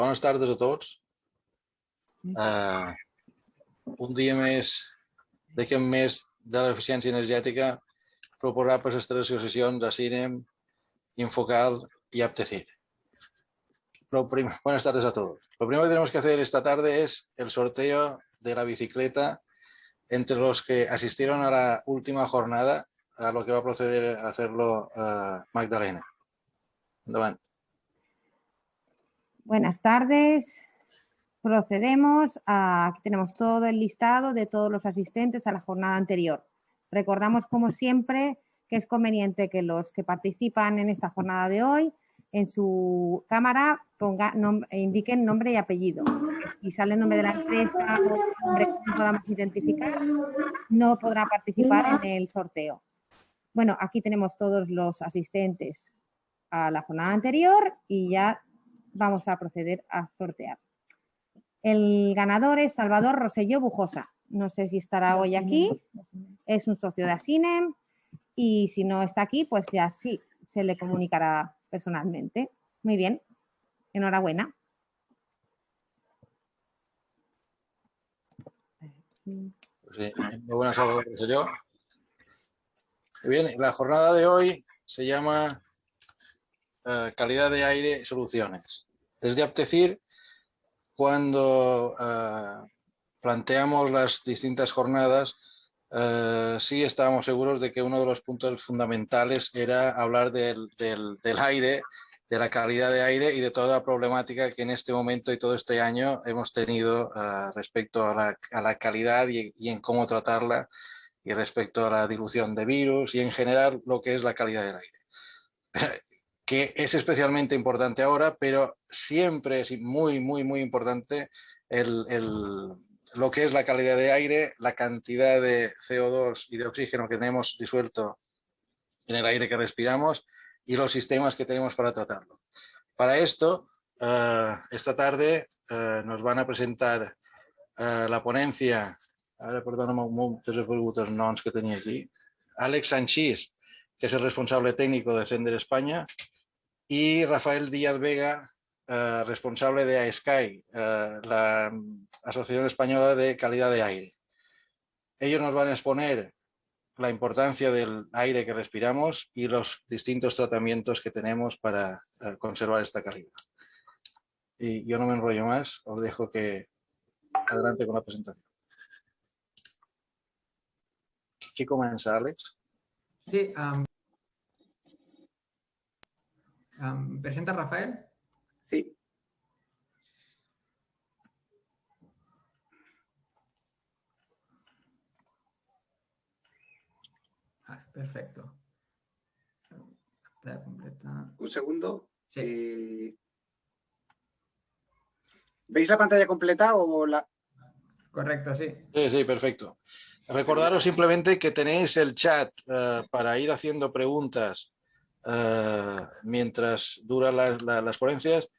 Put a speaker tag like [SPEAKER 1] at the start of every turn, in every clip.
[SPEAKER 1] Bones tardes a tots. Un dia més d'aquest mes de l'eficiència energètica proposat per les tres associacions ACINEM, Infocal y Aptecir. Buenas tardes a todos. Lo primero que tenemos que hacer esta tarde es el sorteo de la bicicleta entre los que asistieron a la última jornada, a lo que va a proceder a hacerlo Magdalena. Endavant.
[SPEAKER 2] Buenas tardes. Procedemos a... Aquí tenemos todo el listado de todos los asistentes a la jornada anterior. Recordamos, como siempre, que es conveniente que los que participan en esta jornada de hoy en su cámara indiquen nombre y apellido. Si sale el nombre de la empresa o el nombre que no podamos identificar, no podrá participar en el sorteo. Bueno, aquí tenemos todos los asistentes a la jornada anterior y ya vamos a proceder a sortear. El ganador es Salvador Rosselló Bujosa. No sé si estará hoy aquí. Es un socio de ACINEM y si no está aquí, pues ya sí, se le comunicará personalmente. Muy bien. Enhorabuena.
[SPEAKER 1] Sí, muy buenas, Salvador Rosselló. Bien, la jornada de hoy se llama Calidad de Aire y Soluciones. Desde Aptecir, cuando planteamos las distintas jornadas, sí estábamos seguros de que uno de los puntos fundamentales era hablar del aire, de la calidad de aire y de toda la problemática que en este momento y todo este año hemos tenido respecto a la calidad y en cómo tratarla, y respecto a la dilución de virus y en general lo que es la calidad del aire, que es especialmente importante ahora, pero siempre es muy importante lo que es la calidad de aire, la cantidad de CO2 y de oxígeno que tenemos disuelto en el aire que respiramos y los sistemas que tenemos para tratarlo. Para esto, esta tarde nos van a presentar la ponencia. Ara, perdona'm, moltes he perdut els noms que tenia aquí. Àlex Sanchís, que és el responsable técnico de Fender España, y Rafael Díaz Vega, responsable de AESCAI, la Asociación Española de Calidad de Aire. Ellos nos van a exponer la importancia del aire que respiramos y los distintos tratamientos que tenemos para conservar esta calidad. Y yo no me enrollo más, os dejo que adelante con la presentación. ¿Qui comença, Àlex?
[SPEAKER 3] Sí. ¿Presenta Rafael?
[SPEAKER 4] Sí.
[SPEAKER 3] Perfecto.
[SPEAKER 4] Un segundo.
[SPEAKER 3] Sí.
[SPEAKER 4] ¿Veis la pantalla completa o la...?
[SPEAKER 3] Correcto, sí.
[SPEAKER 1] Sí, perfecto. Recordaros simplemente que tenéis el chat para ir haciendo preguntas mientras duran las ponencias.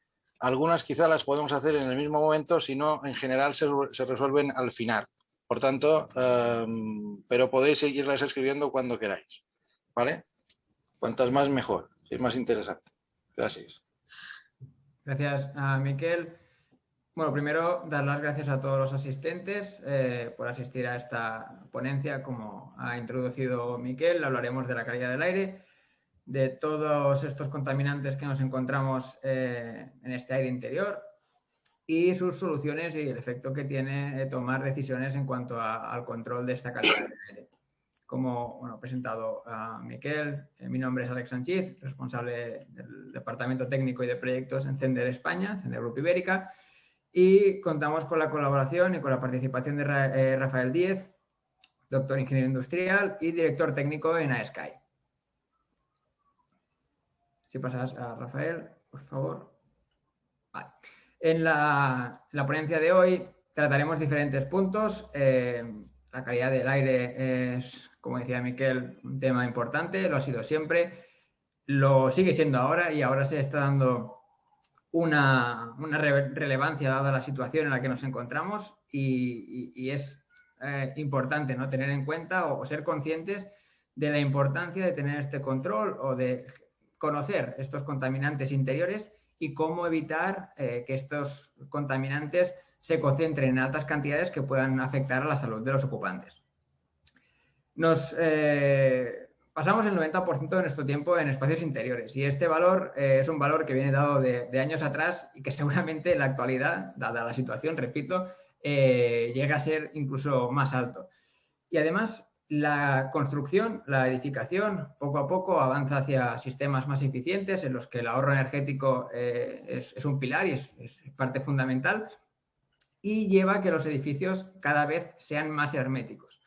[SPEAKER 1] Algunas quizá las podemos hacer en el mismo momento, si no, en general se resuelven al final. Por tanto, pero podéis seguirlas escribiendo cuando queráis. ¿Vale? Cuantas más, mejor. Si es más interesante. Gracias.
[SPEAKER 3] Gracias a Miquel. Bueno, primero, dar las gracias a todos los asistentes por asistir a esta ponencia. Como ha introducido Miquel, hablaremos de la calidad del aire, de todos estos contaminantes que nos encontramos en este aire interior y sus soluciones y el efecto que tiene tomar decisiones en cuanto al control de esta calidad del aire. Como ha presentado a Miquel, mi nombre es Àlex Sanchís, responsable del Departamento Técnico y de Proyectos en Fender España, Fender Grupo Ibérica, y contamos con la colaboración y con la participación de Rafael Díez, doctor ingeniero industrial y director técnico en AESCAI. Si pasas a Rafael, por favor. Vale. En la ponencia de hoy trataremos diferentes puntos. La calidad del aire es, como decía Miquel, un tema importante, lo ha sido siempre, lo sigue siendo ahora y ahora se está dando una relevancia dada la situación en la que nos encontramos y es importante, ¿no?, tener en cuenta o ser conscientes de la importancia de tener este control o de conocer estos contaminantes interiores y cómo evitar que estos contaminantes se concentren en altas cantidades que puedan afectar a la salud de los ocupantes. Pasamos el 90% de nuestro tiempo en espacios interiores y este valor es un valor que viene dado de años atrás y que seguramente en la actualidad, dada la situación, repito, llega a ser incluso más alto. Y además, la construcción, la edificación, poco a poco avanza hacia sistemas más eficientes en los que el ahorro energético es un pilar y es parte fundamental y lleva a que los edificios cada vez sean más herméticos.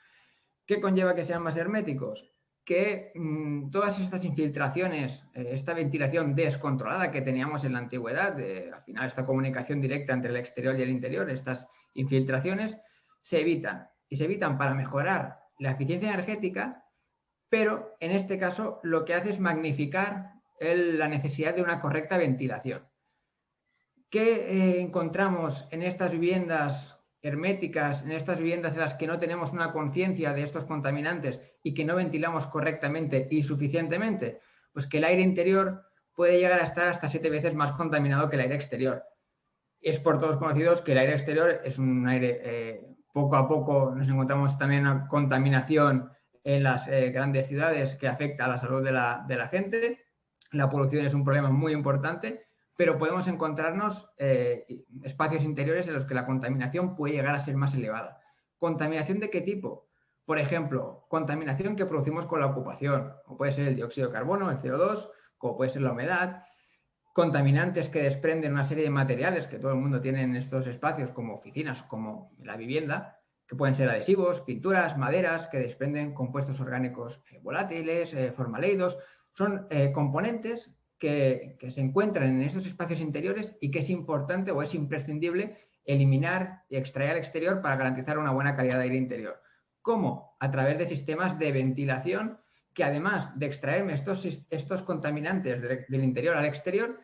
[SPEAKER 3] ¿Qué conlleva que sean más herméticos? Que todas estas infiltraciones, esta ventilación descontrolada que teníamos en la antigüedad, al final esta comunicación directa entre el exterior y el interior, estas infiltraciones, se evitan. Y se evitan para mejorar la eficiencia energética, pero en este caso lo que hace es magnificar la necesidad de una correcta ventilación. ¿Qué encontramos en estas viviendas herméticas, en estas viviendas en las que no tenemos una conciencia de estos contaminantes y que no ventilamos correctamente y suficientemente? Pues que el aire interior puede llegar a estar hasta 7 veces más contaminado que el aire exterior. Es por todos conocidos que el aire exterior es un aire, poco a poco nos encontramos también una contaminación en las grandes ciudades que afecta a la salud de la gente. La polución es un problema muy importante, pero podemos encontrarnos espacios interiores en los que la contaminación puede llegar a ser más elevada. ¿Contaminación de qué tipo? Por ejemplo, contaminación que producimos con la ocupación, como puede ser el dióxido de carbono, el CO2, como puede ser la humedad, contaminantes que desprenden una serie de materiales que todo el mundo tiene en estos espacios, como oficinas, como la vivienda, que pueden ser adhesivos, pinturas, maderas, que desprenden compuestos orgánicos volátiles, formaldehídos. Son componentes que se encuentran en esos espacios interiores y que es importante o es imprescindible eliminar y extraer al exterior para garantizar una buena calidad de aire interior. ¿Cómo? A través de sistemas de ventilación que además de extraerme estos contaminantes del interior al exterior,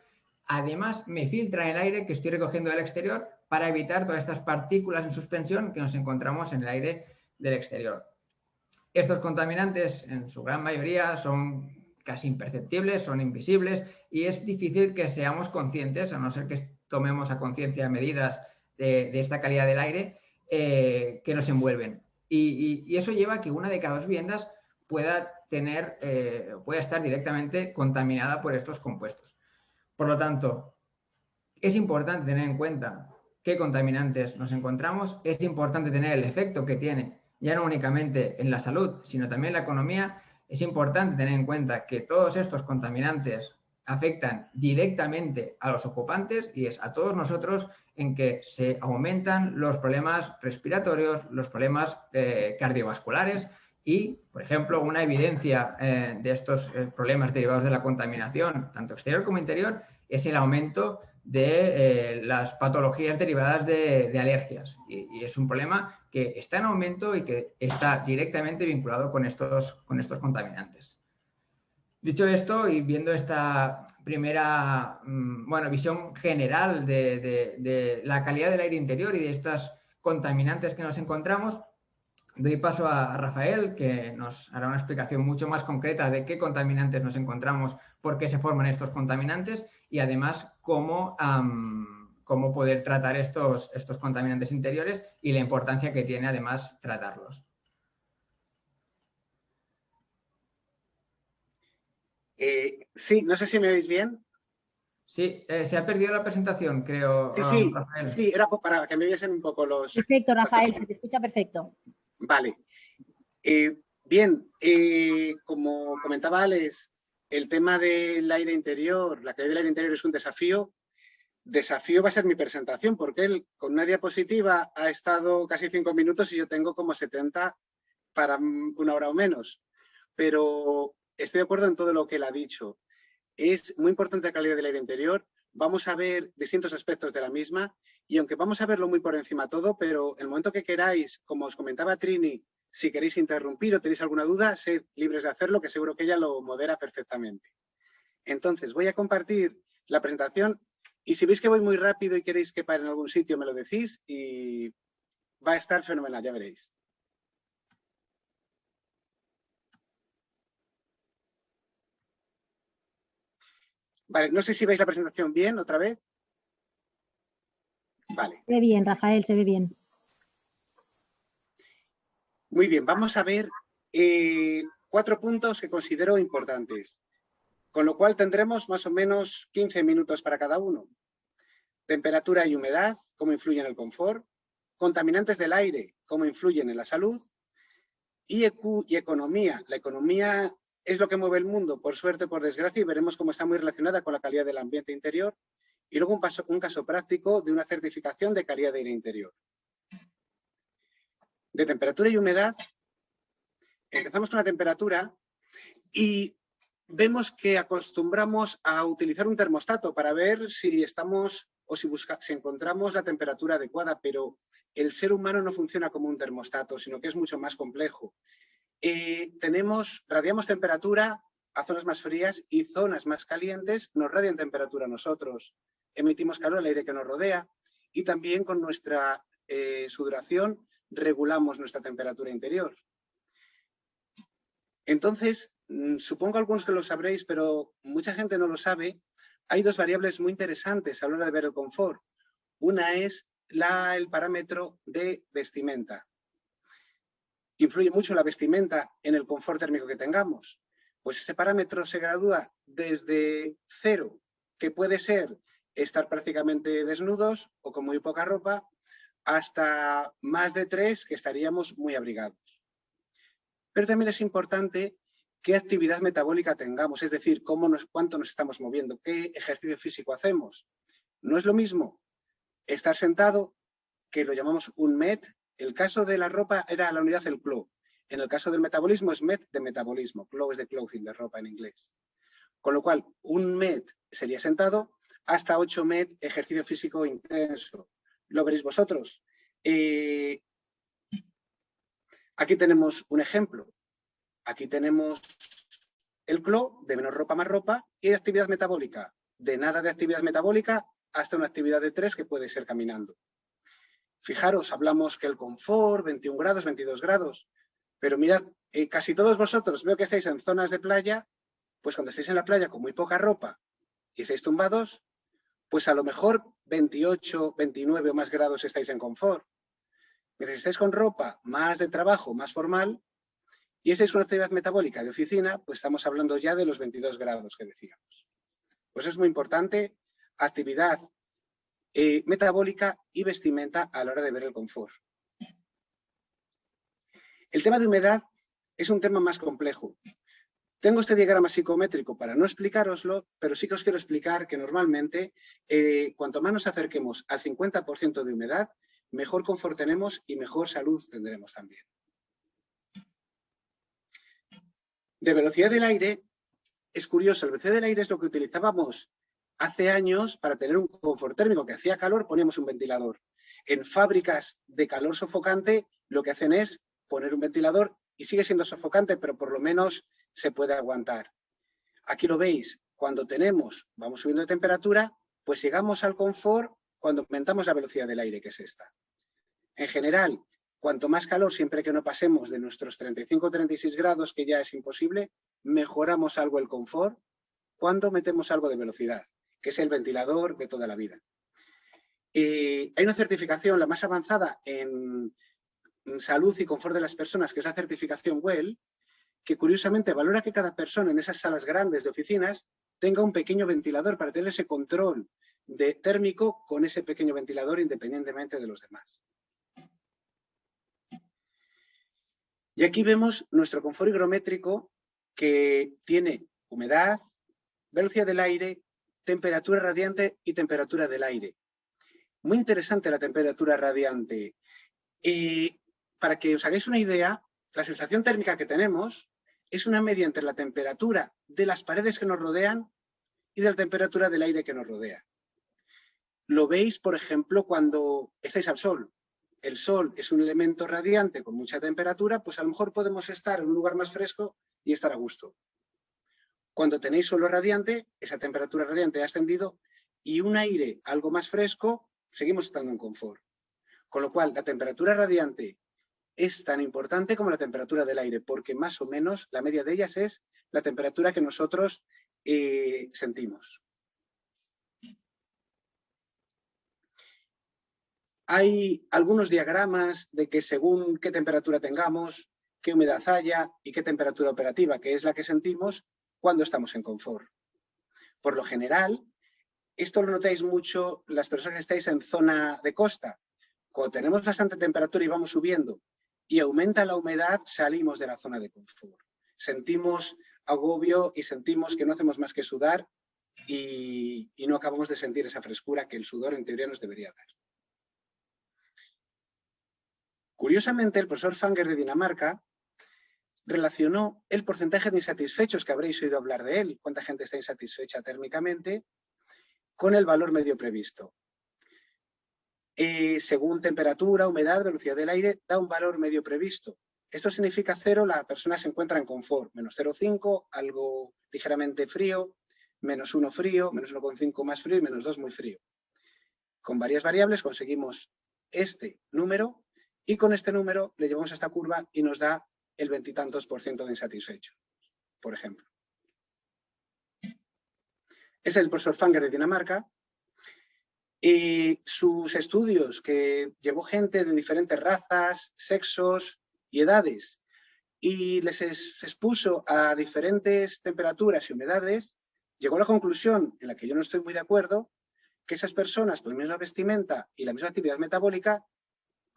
[SPEAKER 3] además me filtran el aire que estoy recogiendo del exterior para evitar todas estas partículas en suspensión que nos encontramos en el aire del exterior. Estos contaminantes, en su gran mayoría, son casi imperceptibles, son invisibles y es difícil que seamos conscientes, a no ser que tomemos a conciencia medidas de esta calidad del aire que nos envuelven. Y eso lleva a que una de cada 2 viviendas pueda estar directamente contaminada por estos compuestos. Por lo tanto, es importante tener en cuenta qué contaminantes nos encontramos, es importante tener el efecto que tiene, ya no únicamente en la salud, sino también en la economía. Es importante tener en cuenta que todos estos contaminantes afectan directamente a los ocupantes y es a todos nosotros en que se aumentan los problemas respiratorios, los problemas cardiovasculares y, por ejemplo, una evidencia de estos problemas derivados de la contaminación, tanto exterior como interior, es el aumento de las patologías derivadas de alergias. Y es un problema que está en aumento y que está directamente vinculado con estos contaminantes. Dicho esto, y viendo esta primera visión general de la calidad del aire interior y de estos contaminantes que nos encontramos, doy paso a Rafael, que nos hará una explicación mucho más concreta de qué contaminantes nos encontramos, por qué se forman estos contaminantes y además cómo poder tratar estos contaminantes interiores y la importancia que tiene además tratarlos.
[SPEAKER 4] Sí, no sé si me oís bien.
[SPEAKER 3] Sí, se ha perdido la presentación, creo,
[SPEAKER 4] Sí,
[SPEAKER 3] Rafael.
[SPEAKER 4] sí, era para que me viesen un poco los...
[SPEAKER 2] Perfecto, Rafael, se te escucha perfecto.
[SPEAKER 4] Vale. Bien, como comentaba Alex, el tema del aire interior, la calidad del aire interior es un desafío. Desafío va a ser mi presentación, porque él con una diapositiva ha estado casi 5 minutos y yo tengo como 70 para 1 hora o menos. Pero estoy de acuerdo en todo lo que él ha dicho. Es muy importante la calidad del aire interior. Vamos a ver distintos aspectos de la misma y aunque vamos a verlo muy por encima todo, pero en el momento que queráis, como os comentaba Trini, si queréis interrumpir o tenéis alguna duda, sed libres de hacerlo, que seguro que ella lo modera perfectamente. Entonces, voy a compartir la presentación y si veis que voy muy rápido y queréis que pare en algún sitio, me lo decís y va a estar fenomenal, ya veréis. Vale, no sé si veis la presentación bien otra vez. Vale.
[SPEAKER 2] Se ve bien, Rafael, se ve bien.
[SPEAKER 4] Muy bien, vamos a ver 4 puntos que considero importantes, con lo cual tendremos más o menos 15 minutos para cada uno. Temperatura y humedad, cómo influyen en el confort, contaminantes del aire, cómo influyen en la salud, y EQ y economía. La economía es lo que mueve el mundo, por suerte o por desgracia, y veremos cómo está muy relacionada con la calidad del ambiente interior. Y luego un caso práctico de una certificación de calidad de aire interior. De temperatura y humedad, empezamos con la temperatura y vemos que acostumbramos a utilizar un termostato para ver si estamos o si encontramos la temperatura adecuada, pero el ser humano no funciona como un termostato, sino que es mucho más complejo. Radiamos temperatura a zonas más frías y zonas más calientes nos radian temperatura a nosotros. Emitimos calor al aire que nos rodea y también con nuestra sudoración regulamos nuestra temperatura interior. Entonces, supongo algunos que lo sabréis, pero mucha gente no lo sabe. Hay 2 variables muy interesantes a la hora de ver el confort. Una es el parámetro de vestimenta. ¿Influye mucho la vestimenta en el confort térmico que tengamos? Pues ese parámetro se gradúa desde 0, que puede ser estar prácticamente desnudos o con muy poca ropa, hasta más de 3, que estaríamos muy abrigados. Pero también es importante qué actividad metabólica tengamos, es decir, cuánto nos estamos moviendo, qué ejercicio físico hacemos. No es lo mismo estar sentado, que lo llamamos un MET. El caso de la ropa era la unidad el kilo. En el caso del metabolismo es MET de metabolismo. Kilo es de clothing, de ropa en inglés. Con lo cual, un MET sería sentado, hasta 8 MET ejercicio físico intenso. Lo veréis vosotros. Aquí tenemos un ejemplo. Aquí tenemos el CLO, de menos ropa más ropa, y de actividad metabólica. De nada de actividad metabólica hasta una actividad de 3 que puede ser caminando. Fijaros, hablamos que el confort, 21 grados, 22 grados, pero mirad, casi todos vosotros veo que estáis en zonas de playa, pues cuando estáis en la playa con muy poca ropa y estáis tumbados, pues a lo mejor 28, 29 o más grados estáis en confort. Mientras estáis con ropa más de trabajo, más formal, y esa es una actividad metabólica de oficina, pues estamos hablando ya de los 22 grados que decíamos. Pues es muy importante, actividad metabólica y vestimenta a la hora de ver el confort. El tema de humedad es un tema más complejo. Tengo este diagrama psicométrico para no explicároslo, pero sí que os quiero explicar que normalmente cuanto más nos acerquemos al 50% de humedad, mejor confort tenemos y mejor salud tendremos también. De velocidad del aire, es curioso, la velocidad del aire es lo que utilizábamos hace años para tener un confort térmico, que hacía calor, poníamos un ventilador. En fábricas de calor sofocante, lo que hacen es poner un ventilador y sigue siendo sofocante, pero por lo menos se puede aguantar. Aquí lo veis, cuando vamos subiendo de temperatura, pues llegamos al confort cuando aumentamos la velocidad del aire, que es esta. En general, cuanto más calor, siempre que no pasemos de nuestros 35 o 36 grados, que ya es imposible, mejoramos algo el confort cuando metemos algo de velocidad, que es el ventilador de toda la vida. Hay una certificación, la más avanzada en salud y confort de las personas, que es la certificación WELL, que curiosamente valora que cada persona en esas salas grandes de oficinas tenga un pequeño ventilador para tener ese control térmico con ese pequeño ventilador independientemente de los demás. Y aquí vemos nuestro confort higrométrico, que tiene humedad, velocidad del aire, temperatura radiante y temperatura del aire. Muy interesante la temperatura radiante. Para que os hagáis una idea, la sensación térmica que tenemos es una media entre la temperatura de las paredes que nos rodean y de la temperatura del aire que nos rodea. Lo veis, por ejemplo, cuando estáis al sol. El sol es un elemento radiante con mucha temperatura, pues a lo mejor podemos estar en un lugar más fresco y estar a gusto. Cuando tenéis suelo radiante, esa temperatura radiante ha ascendido y un aire algo más fresco, seguimos estando en confort. Con lo cual, la temperatura radiante es tan importante como la temperatura del aire, porque más o menos la media de ellas es la temperatura que nosotros sentimos. Hay algunos diagramas de que según qué temperatura tengamos, qué humedad haya y qué temperatura operativa, que es la que sentimos cuando estamos en confort. Por lo general, esto lo notáis mucho las personas que estáis en zona de costa. Cuando tenemos bastante temperatura y vamos subiendo y aumenta la humedad, salimos de la zona de confort. Sentimos agobio y sentimos que no hacemos más que sudar y no acabamos de sentir esa frescura que el sudor en teoría nos debería dar. Curiosamente, el profesor Fanger de Dinamarca relacionó el porcentaje de insatisfechos, que habréis oído hablar de él, cuánta gente está insatisfecha térmicamente, con el valor medio previsto. Según temperatura, humedad, velocidad del aire, da un valor medio previsto. Esto significa 0, la persona se encuentra en confort, menos 0,5, algo ligeramente frío, menos 1 frío, menos 1,5 más frío y menos 2 muy frío. Con varias variables conseguimos este número y con este número le llevamos a esta curva y nos da el 20 y tantos % de insatisfecho, por ejemplo. Es el profesor Fanger de Dinamarca y sus estudios, que llevó gente de diferentes razas, sexos y edades y les expuso a diferentes temperaturas y humedades, llegó a la conclusión, en la que yo no estoy muy de acuerdo, que esas personas con la misma vestimenta y la misma actividad metabólica,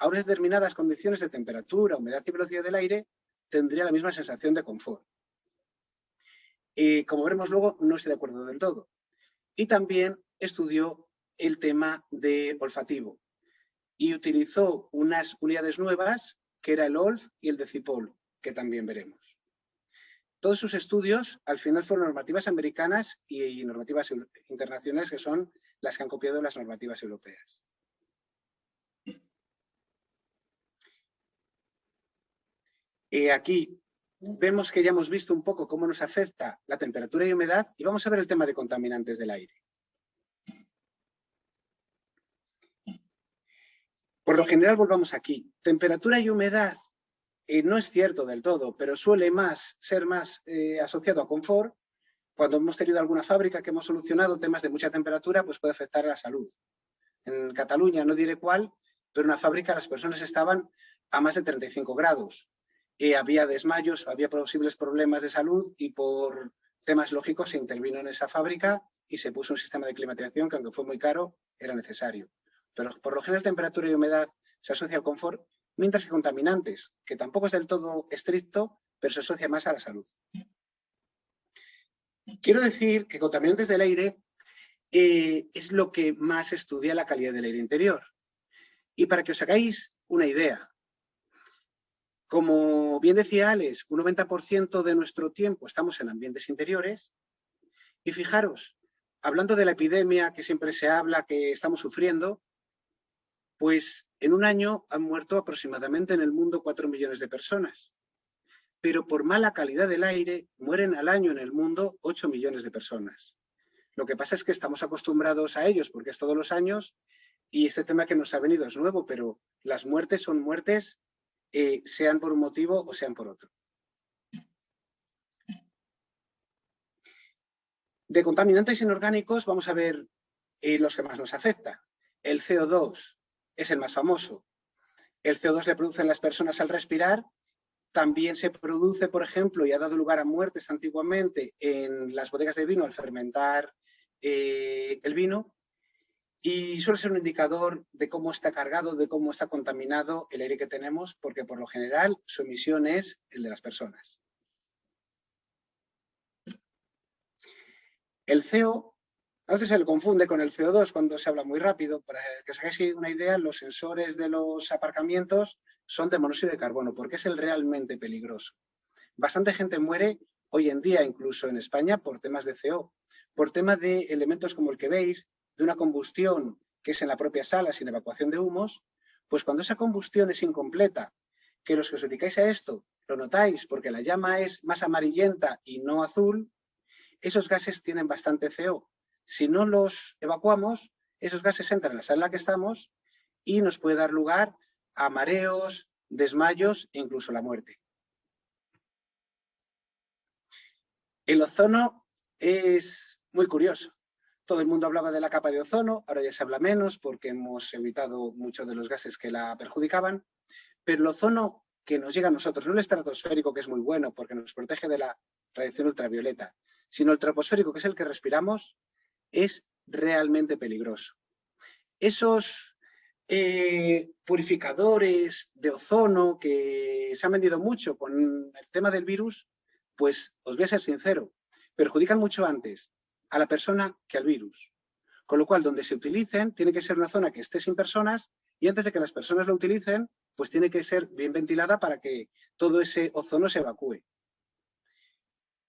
[SPEAKER 4] a unas determinadas condiciones de temperatura, humedad y velocidad del aire, tendría la misma sensación de confort. Y como veremos luego, no estoy de acuerdo del todo. Y también estudió el tema de olfativo y utilizó unas unidades nuevas, que era el OLF y el decipol, que también veremos. Todos sus estudios, al final, fueron normativas americanas y normativas internacionales, que son las que han copiado las normativas europeas. Aquí vemos que ya hemos visto un poco cómo nos afecta la temperatura y humedad y vamos a ver el tema de contaminantes del aire. Por lo general, volvamos aquí. Temperatura y humedad no es cierto del todo, pero suele ser más asociado a confort. Cuando hemos tenido alguna fábrica que hemos solucionado temas de mucha temperatura, pues puede afectar a la salud. En Cataluña, no diré cuál, pero en una fábrica las personas estaban a más de 35 grados. Había desmayos, había posibles problemas de salud y por temas lógicos se intervino en esa fábrica y se puso un sistema de climatización que, aunque fue muy caro, era necesario. Pero por lo general, temperatura y humedad se asocia al confort, mientras que contaminantes, que tampoco es del todo estricto, pero se asocia más a la salud. Quiero decir que contaminantes del aire es lo que más estudia la calidad del aire interior. Y para que os hagáis una idea, como bien decía Alex, un 90% de nuestro tiempo estamos en ambientes interiores. Y fijaros, hablando de la epidemia que siempre se habla, que estamos sufriendo, pues en un año han muerto aproximadamente en el mundo 4 millones de personas. Pero por mala calidad del aire mueren al año en el mundo 8 millones de personas. Lo que pasa es que estamos acostumbrados a ellos porque es todos los años y este tema que nos ha venido es nuevo, pero las muertes son muertes, sean por un motivo o sean por otro. De contaminantes inorgánicos vamos a ver los que más nos afectan. El CO2 es el más famoso. El CO2 le producen las personas al respirar. También se produce, por ejemplo, y ha dado lugar a muertes antiguamente en las bodegas de vino al fermentar el vino. Y suele ser un indicador de cómo está cargado, de cómo está contaminado el aire que tenemos, porque por lo general su emisión es el de las personas. El CO, a veces se le confunde con el CO2 cuando se habla muy rápido. Para que os hagáis una idea, los sensores de los aparcamientos son de monóxido de carbono, porque es el realmente peligroso. Bastante gente muere hoy en día, incluso en España, por temas de CO, por temas de elementos como el que veis, de una combustión que es en la propia sala sin evacuación de humos. Pues cuando esa combustión es incompleta, que los que os dedicáis a esto lo notáis porque la llama es más amarillenta y no azul, esos gases tienen bastante CO. Si no los evacuamos, esos gases entran en la sala en la que estamos y nos puede dar lugar a mareos, desmayos e incluso la muerte. El ozono es muy curioso, todo el mundo hablaba de la capa de ozono, ahora ya se habla menos porque hemos evitado muchos de los gases que la perjudicaban, pero el ozono que nos llega a nosotros, no el estratosférico, que es muy bueno porque nos protege de la radiación ultravioleta, sino el troposférico, que es el que respiramos, es realmente peligroso. Esos purificadores de ozono que se han vendido mucho con el tema del virus, pues os voy a ser sincero, perjudican mucho antes a la persona que al virus. Con lo cual, donde se utilicen, tiene que ser una zona que esté sin personas y antes de que las personas lo utilicen, pues tiene que ser bien ventilada para que todo ese ozono se evacúe.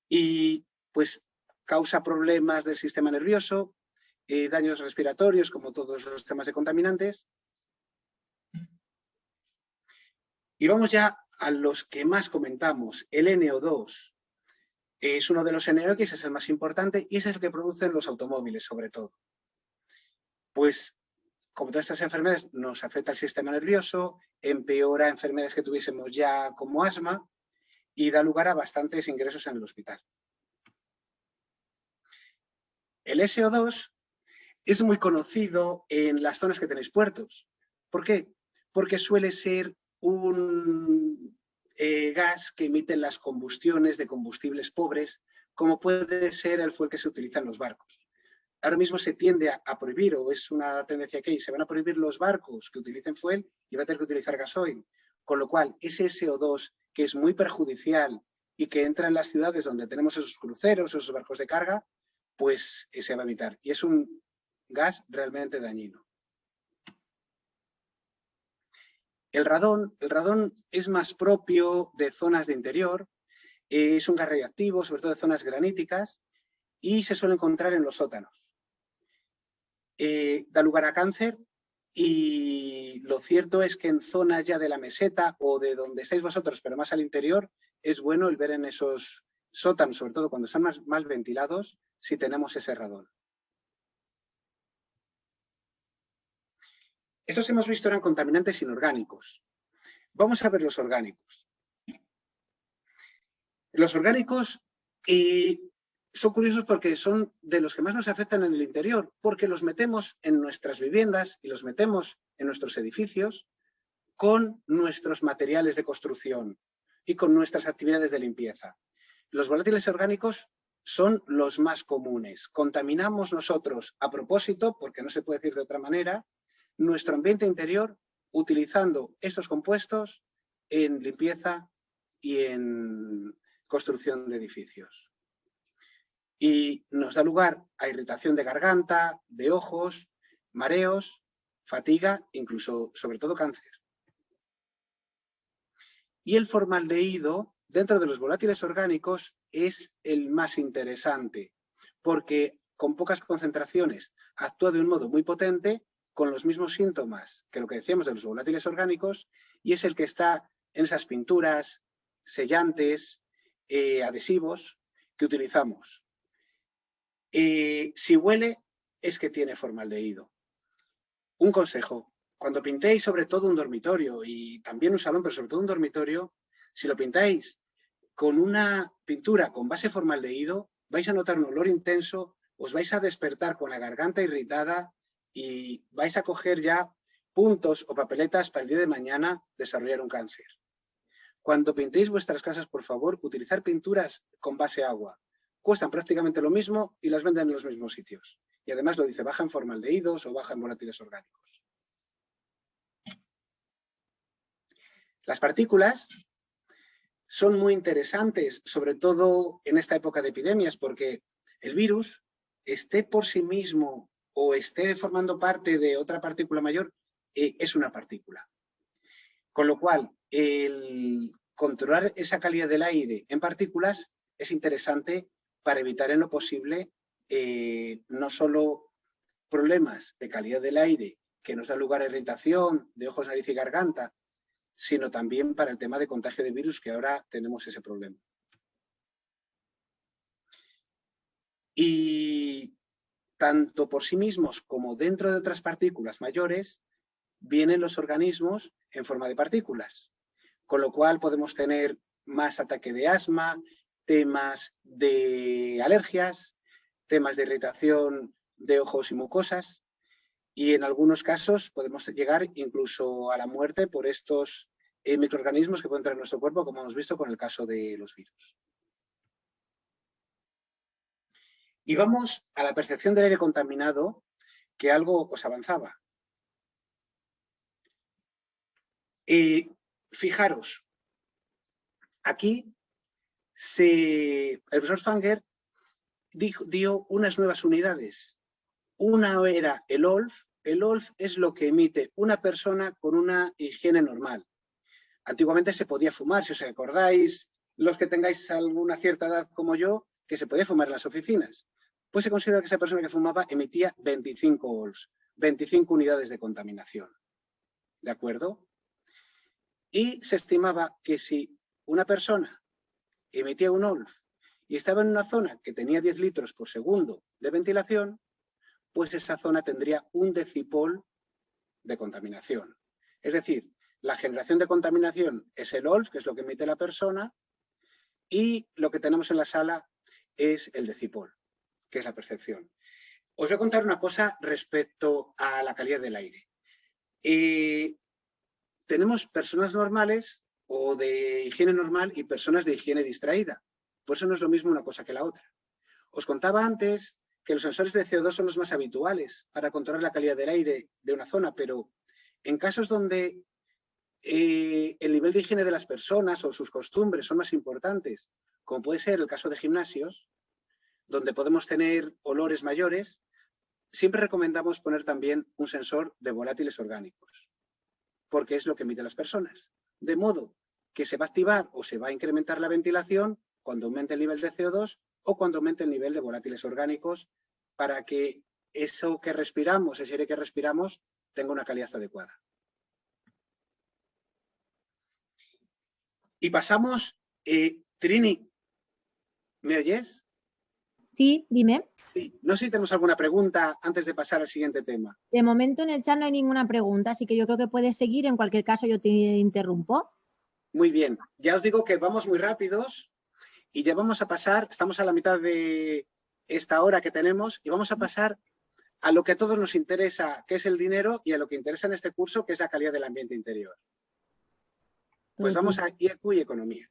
[SPEAKER 4] Y pues causa problemas del sistema nervioso, daños respiratorios, como todos los temas de contaminantes. Y vamos ya a los que más comentamos. El NO2 es uno de los NOx, es el más importante y es el que producen los automóviles, sobre todo. Pues, como todas estas enfermedades, nos afecta el sistema nervioso, empeora enfermedades que tuviésemos ya como asma y da lugar a bastantes ingresos en el hospital. El SO2 es muy conocido en las zonas que tenéis puertos. ¿Por qué? Porque suele ser un gas que emiten las combustiones de combustibles pobres, como puede ser el fuel que se utiliza en los barcos. Ahora mismo se tiende a prohibir, o es una tendencia que hay, se van a prohibir los barcos que utilicen fuel y va a tener que utilizar gasoil. Con lo cual, ese SO2, que es muy perjudicial y que entra en las ciudades donde tenemos esos cruceros, esos barcos de carga, pues se va a evitar. Y es un gas realmente dañino. El radón es más propio de zonas de interior, es un gas radiactivo, sobre todo de zonas graníticas, y se suele encontrar en los sótanos. Da lugar a cáncer y lo cierto es que en zonas ya de la meseta o de donde estáis vosotros, pero más al interior, es bueno el ver en esos sótanos, sobre todo cuando están más mal ventilados, si tenemos ese radón. Estos hemos visto eran contaminantes inorgánicos. Vamos a ver los orgánicos. Los orgánicos son curiosos porque son de los que más nos afectan en el interior, porque los metemos en nuestras viviendas y los metemos en nuestros edificios con nuestros materiales de construcción y con nuestras actividades de limpieza. Los volátiles orgánicos son los más comunes. Contaminamos nosotros a propósito, porque no se puede decir de otra manera, nuestro ambiente interior utilizando estos compuestos en limpieza y en construcción de edificios. Y nos da lugar a irritación de garganta, de ojos, mareos, fatiga, incluso, sobre todo, cáncer. Y el formaldehído, dentro de los volátiles orgánicos, es el más interesante, porque con pocas concentraciones actúa de un modo muy potente, con los mismos síntomas que lo que decíamos de los volátiles orgánicos, y es el que está en esas pinturas, sellantes, adhesivos que utilizamos. Si huele, es que tiene formaldehído. Un consejo, cuando pintéis sobre todo un dormitorio y también un salón, pero sobre todo un dormitorio, si lo pintáis con una pintura con base formaldehído, vais a notar un olor intenso, os vais a despertar con la garganta irritada y vais a coger ya puntos o papeletas para el día de mañana desarrollar un cáncer. Cuando pintéis vuestras casas, por favor, utilizar pinturas con base agua. Cuestan prácticamente lo mismo y las venden en los mismos sitios. Y además lo dice, baja en formaldehídos o baja en volátiles orgánicos. Las partículas son muy interesantes, sobre todo en esta época de epidemias, porque el virus, esté por sí mismo o esté formando parte de otra partícula mayor, es una partícula. Con lo cual, el controlar esa calidad del aire en partículas es interesante para evitar en lo posible no solo problemas de calidad del aire que nos da lugar a irritación de ojos, nariz y garganta, sino también para el tema de contagio de virus, que ahora tenemos ese problema. Y tanto por sí mismos como dentro de otras partículas mayores, vienen los organismos en forma de partículas, con lo cual podemos tener más ataque de asma, temas de alergias, temas de irritación de ojos y mucosas, y en algunos casos podemos llegar incluso a la muerte por estos microorganismos que pueden entrar en nuestro cuerpo, como hemos visto con el caso de los virus. Y vamos a la percepción del aire contaminado, que algo os avanzaba. Fijaros, aquí el profesor Fanger dio unas nuevas unidades. Una era el OLF. El OLF es lo que emite una persona con una higiene normal. Antiguamente se podía fumar, si os acordáis, los que tengáis alguna cierta edad como yo, que se podía fumar en las oficinas. Pues se considera que esa persona que fumaba emitía 25 OLFs, 25 unidades de contaminación. ¿De acuerdo? Y se estimaba que si una persona emitía un OLF y estaba en una zona que tenía 10 litros por segundo de ventilación, pues esa zona tendría un decipol de contaminación. Es decir, la generación de contaminación es el OLF, que es lo que emite la persona, y lo que tenemos en la sala es el decipol, que es la percepción. Os voy a contar una cosa respecto a la calidad del aire. Tenemos personas normales o de higiene normal y personas de higiene distraída. Por eso no es lo mismo una cosa que la otra. Os contaba antes que los sensores de CO2 son los más habituales para controlar la calidad del aire de una zona, pero en casos donde el nivel de higiene de las personas o sus costumbres son más importantes, como puede ser el caso de gimnasios, donde podemos tener olores mayores, siempre recomendamos poner también un sensor de volátiles orgánicos, porque es lo que emiten las personas. De modo que se va a activar o se va a incrementar la ventilación cuando aumente el nivel de CO2 o cuando aumente el nivel de volátiles orgánicos, para que eso que respiramos, ese aire que respiramos, tenga una calidad adecuada. Y pasamos, Trini, ¿me oyes?
[SPEAKER 5] Sí, dime.
[SPEAKER 4] Sí, no sé si tenemos alguna pregunta antes de pasar al siguiente tema.
[SPEAKER 5] De momento en el chat no hay ninguna pregunta, así que yo creo que puedes seguir. En cualquier caso yo te interrumpo.
[SPEAKER 4] Muy bien, ya os digo que vamos muy rápidos y ya vamos a pasar, estamos a la mitad de esta hora que tenemos y vamos a pasar a lo que a todos nos interesa, que es el dinero, y a lo que interesa en este curso, que es la calidad del ambiente interior. Pues vamos a IEQ y economía.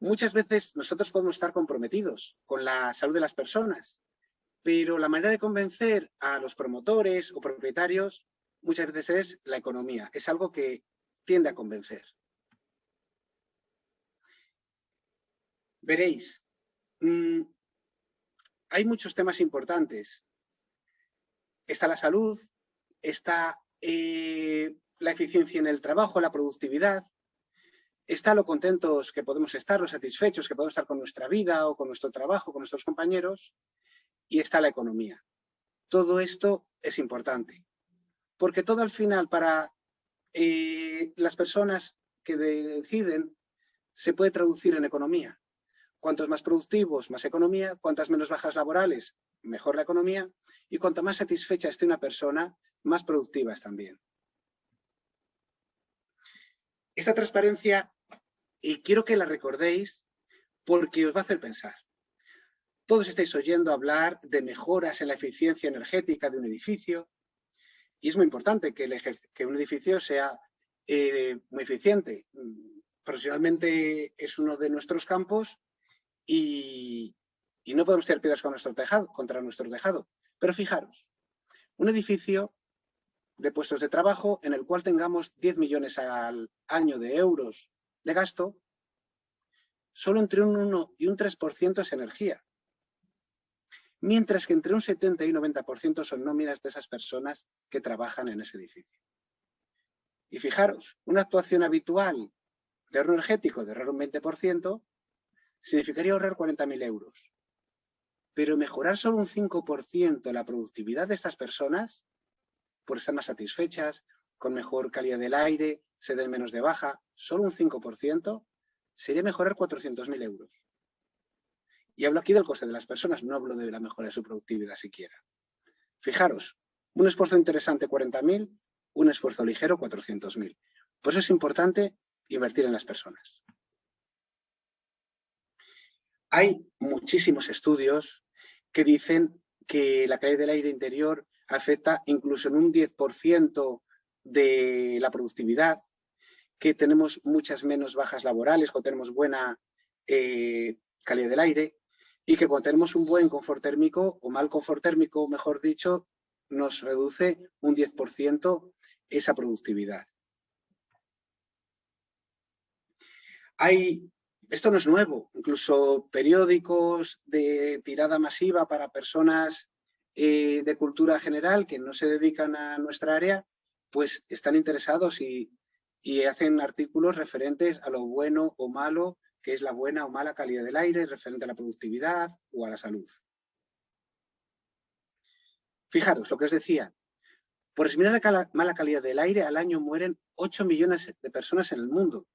[SPEAKER 4] Muchas veces nosotros podemos estar comprometidos con la salud de las personas, pero la manera de convencer a los promotores o propietarios muchas veces es la economía. Es algo que tiende a convencer. Veréis, hay muchos temas importantes. Está la salud, está la eficiencia en el trabajo, la productividad, está lo contentos que podemos estar, lo satisfechos que podemos estar con nuestra vida o con nuestro trabajo, con nuestros compañeros, y está la economía. Todo esto es importante, porque todo al final para las personas que deciden se puede traducir en economía. Cuantos más productivos, más economía; cuantas menos bajas laborales, mejor la economía; y cuanto más satisfecha esté una persona, más productiva es también. Esta transparencia, y quiero que la recordéis porque os va a hacer pensar. Todos estáis oyendo hablar de mejoras en la eficiencia energética de un edificio, y es muy importante que un edificio sea muy eficiente. Profesionalmente es uno de nuestros campos y no podemos tirar piedras contra nuestro tejado. Pero fijaros, un edificio de puestos de trabajo en el cual tengamos 10 millones al año de euros de gasto, solo entre un 1 y un 3% es energía. Mientras que entre un 70 y un 90% son nóminas de esas personas que trabajan en ese edificio. Y fijaros, una actuación habitual de ahorro energético de ahorrar un 20% significaría ahorrar 40.000 euros. Pero mejorar solo un 5% la productividad de estas personas, por estar más satisfechas, con mejor calidad del aire, se den menos de baja, solo un 5%, sería mejorar 400.000 euros. Y hablo aquí del coste de las personas, no hablo de la mejora de su productividad siquiera. Fijaros, un esfuerzo interesante 40.000, un esfuerzo ligero 400.000. Por eso es importante invertir en las personas. Hay muchísimos estudios que dicen que la calidad del aire interior afecta incluso en un 10% de la productividad, que tenemos muchas menos bajas laborales cuando tenemos buena calidad del aire, y que cuando tenemos un buen confort térmico o mal confort térmico, mejor dicho, nos reduce un 10% esa productividad. Esto no es nuevo, incluso periódicos de tirada masiva para personas de cultura general que no se dedican a nuestra área, pues están interesados y hacen artículos referentes a lo bueno o malo que es la buena o mala calidad del aire, referente a la productividad o a la salud. Fijaros lo que os decía, por eliminar la mala calidad del aire, al año mueren 8 millones de personas en el mundo,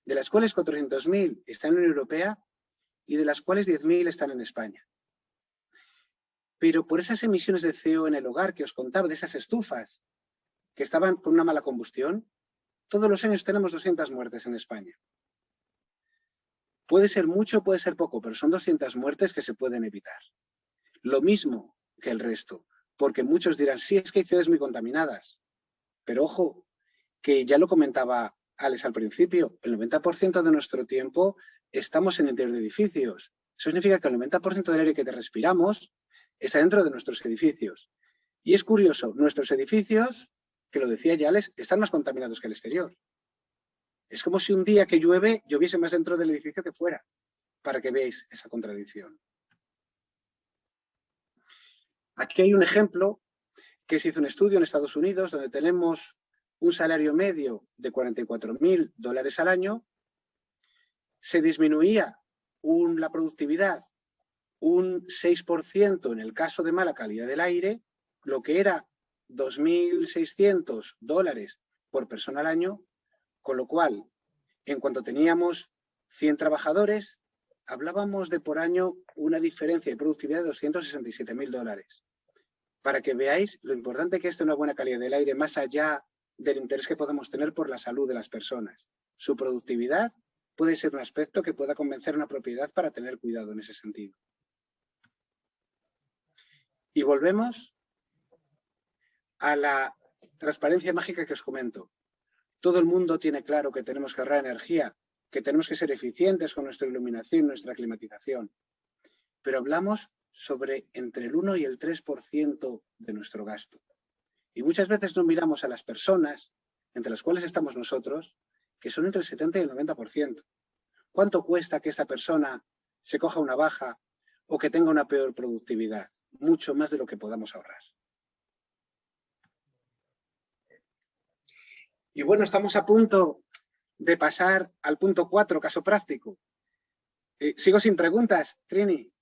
[SPEAKER 4] de las cuales 400.000 están en la Unión Europea y de las cuales 10.000 están en España. Pero por esas emisiones de CO en el hogar que os contaba, de esas estufas que estaban con una mala combustión, todos los años tenemos 200 muertes en España. Puede ser mucho, puede ser poco, pero son 200 muertes que se pueden evitar. Lo mismo que el resto, porque muchos dirán, sí, es que hay ciudades muy contaminadas. Pero ojo, que ya lo comentaba Alex al principio, el 90% de nuestro tiempo estamos en el interior de edificios. Eso significa que el 90% del aire que te respiramos está dentro de nuestros edificios. Y es curioso, nuestros edificios, que lo decía ya Alex, están más contaminados que el exterior. Es como si un día que llueve, lloviese más dentro del edificio que fuera, para que veáis esa contradicción. Aquí hay un ejemplo que se hizo un estudio en Estados Unidos donde tenemos un salario medio de $44.000 al año, se disminuía la productividad un 6% en el caso de mala calidad del aire, lo que era $2.600 por persona al año, con lo cual, en cuanto teníamos 100 trabajadores, hablábamos de por año una diferencia de productividad de $267.000. Para que veáis lo importante que es tener una buena calidad del aire, más allá del interés que podemos tener por la salud de las personas. Su productividad puede ser un aspecto que pueda convencer a una propiedad para tener cuidado en ese sentido. Y volvemos a la transparencia mágica que os comento. Todo el mundo tiene claro que tenemos que ahorrar energía, que tenemos que ser eficientes con nuestra iluminación, nuestra climatización. Pero hablamos sobre entre el 1 y el 3% de nuestro gasto. Y muchas veces no miramos a las personas, entre las cuales estamos nosotros, que son entre el 70 y el 90%. ¿Cuánto cuesta que esta persona se coja una baja o que tenga una peor productividad? Mucho más de lo que podamos ahorrar. Y bueno, estamos a punto de pasar al punto 4, caso práctico. Sigo sin preguntas, Trini.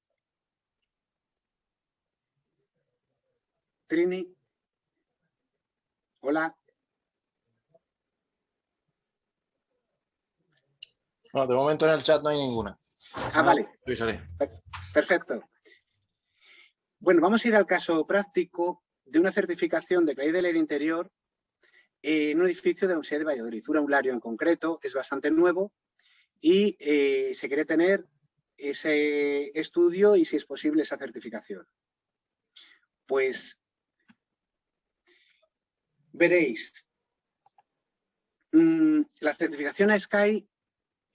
[SPEAKER 4] Trini. Hola.
[SPEAKER 1] No, de momento en el chat no hay ninguna.
[SPEAKER 4] Ah, vale. Perfecto. Bueno, vamos a ir al caso práctico de una certificación de calidad del aire interior en un edificio de la Universidad de Valladolid. Un aulario en concreto, es bastante nuevo y se quiere tener ese estudio y, si es posible, esa certificación. Pues veréis, la certificación ASCAI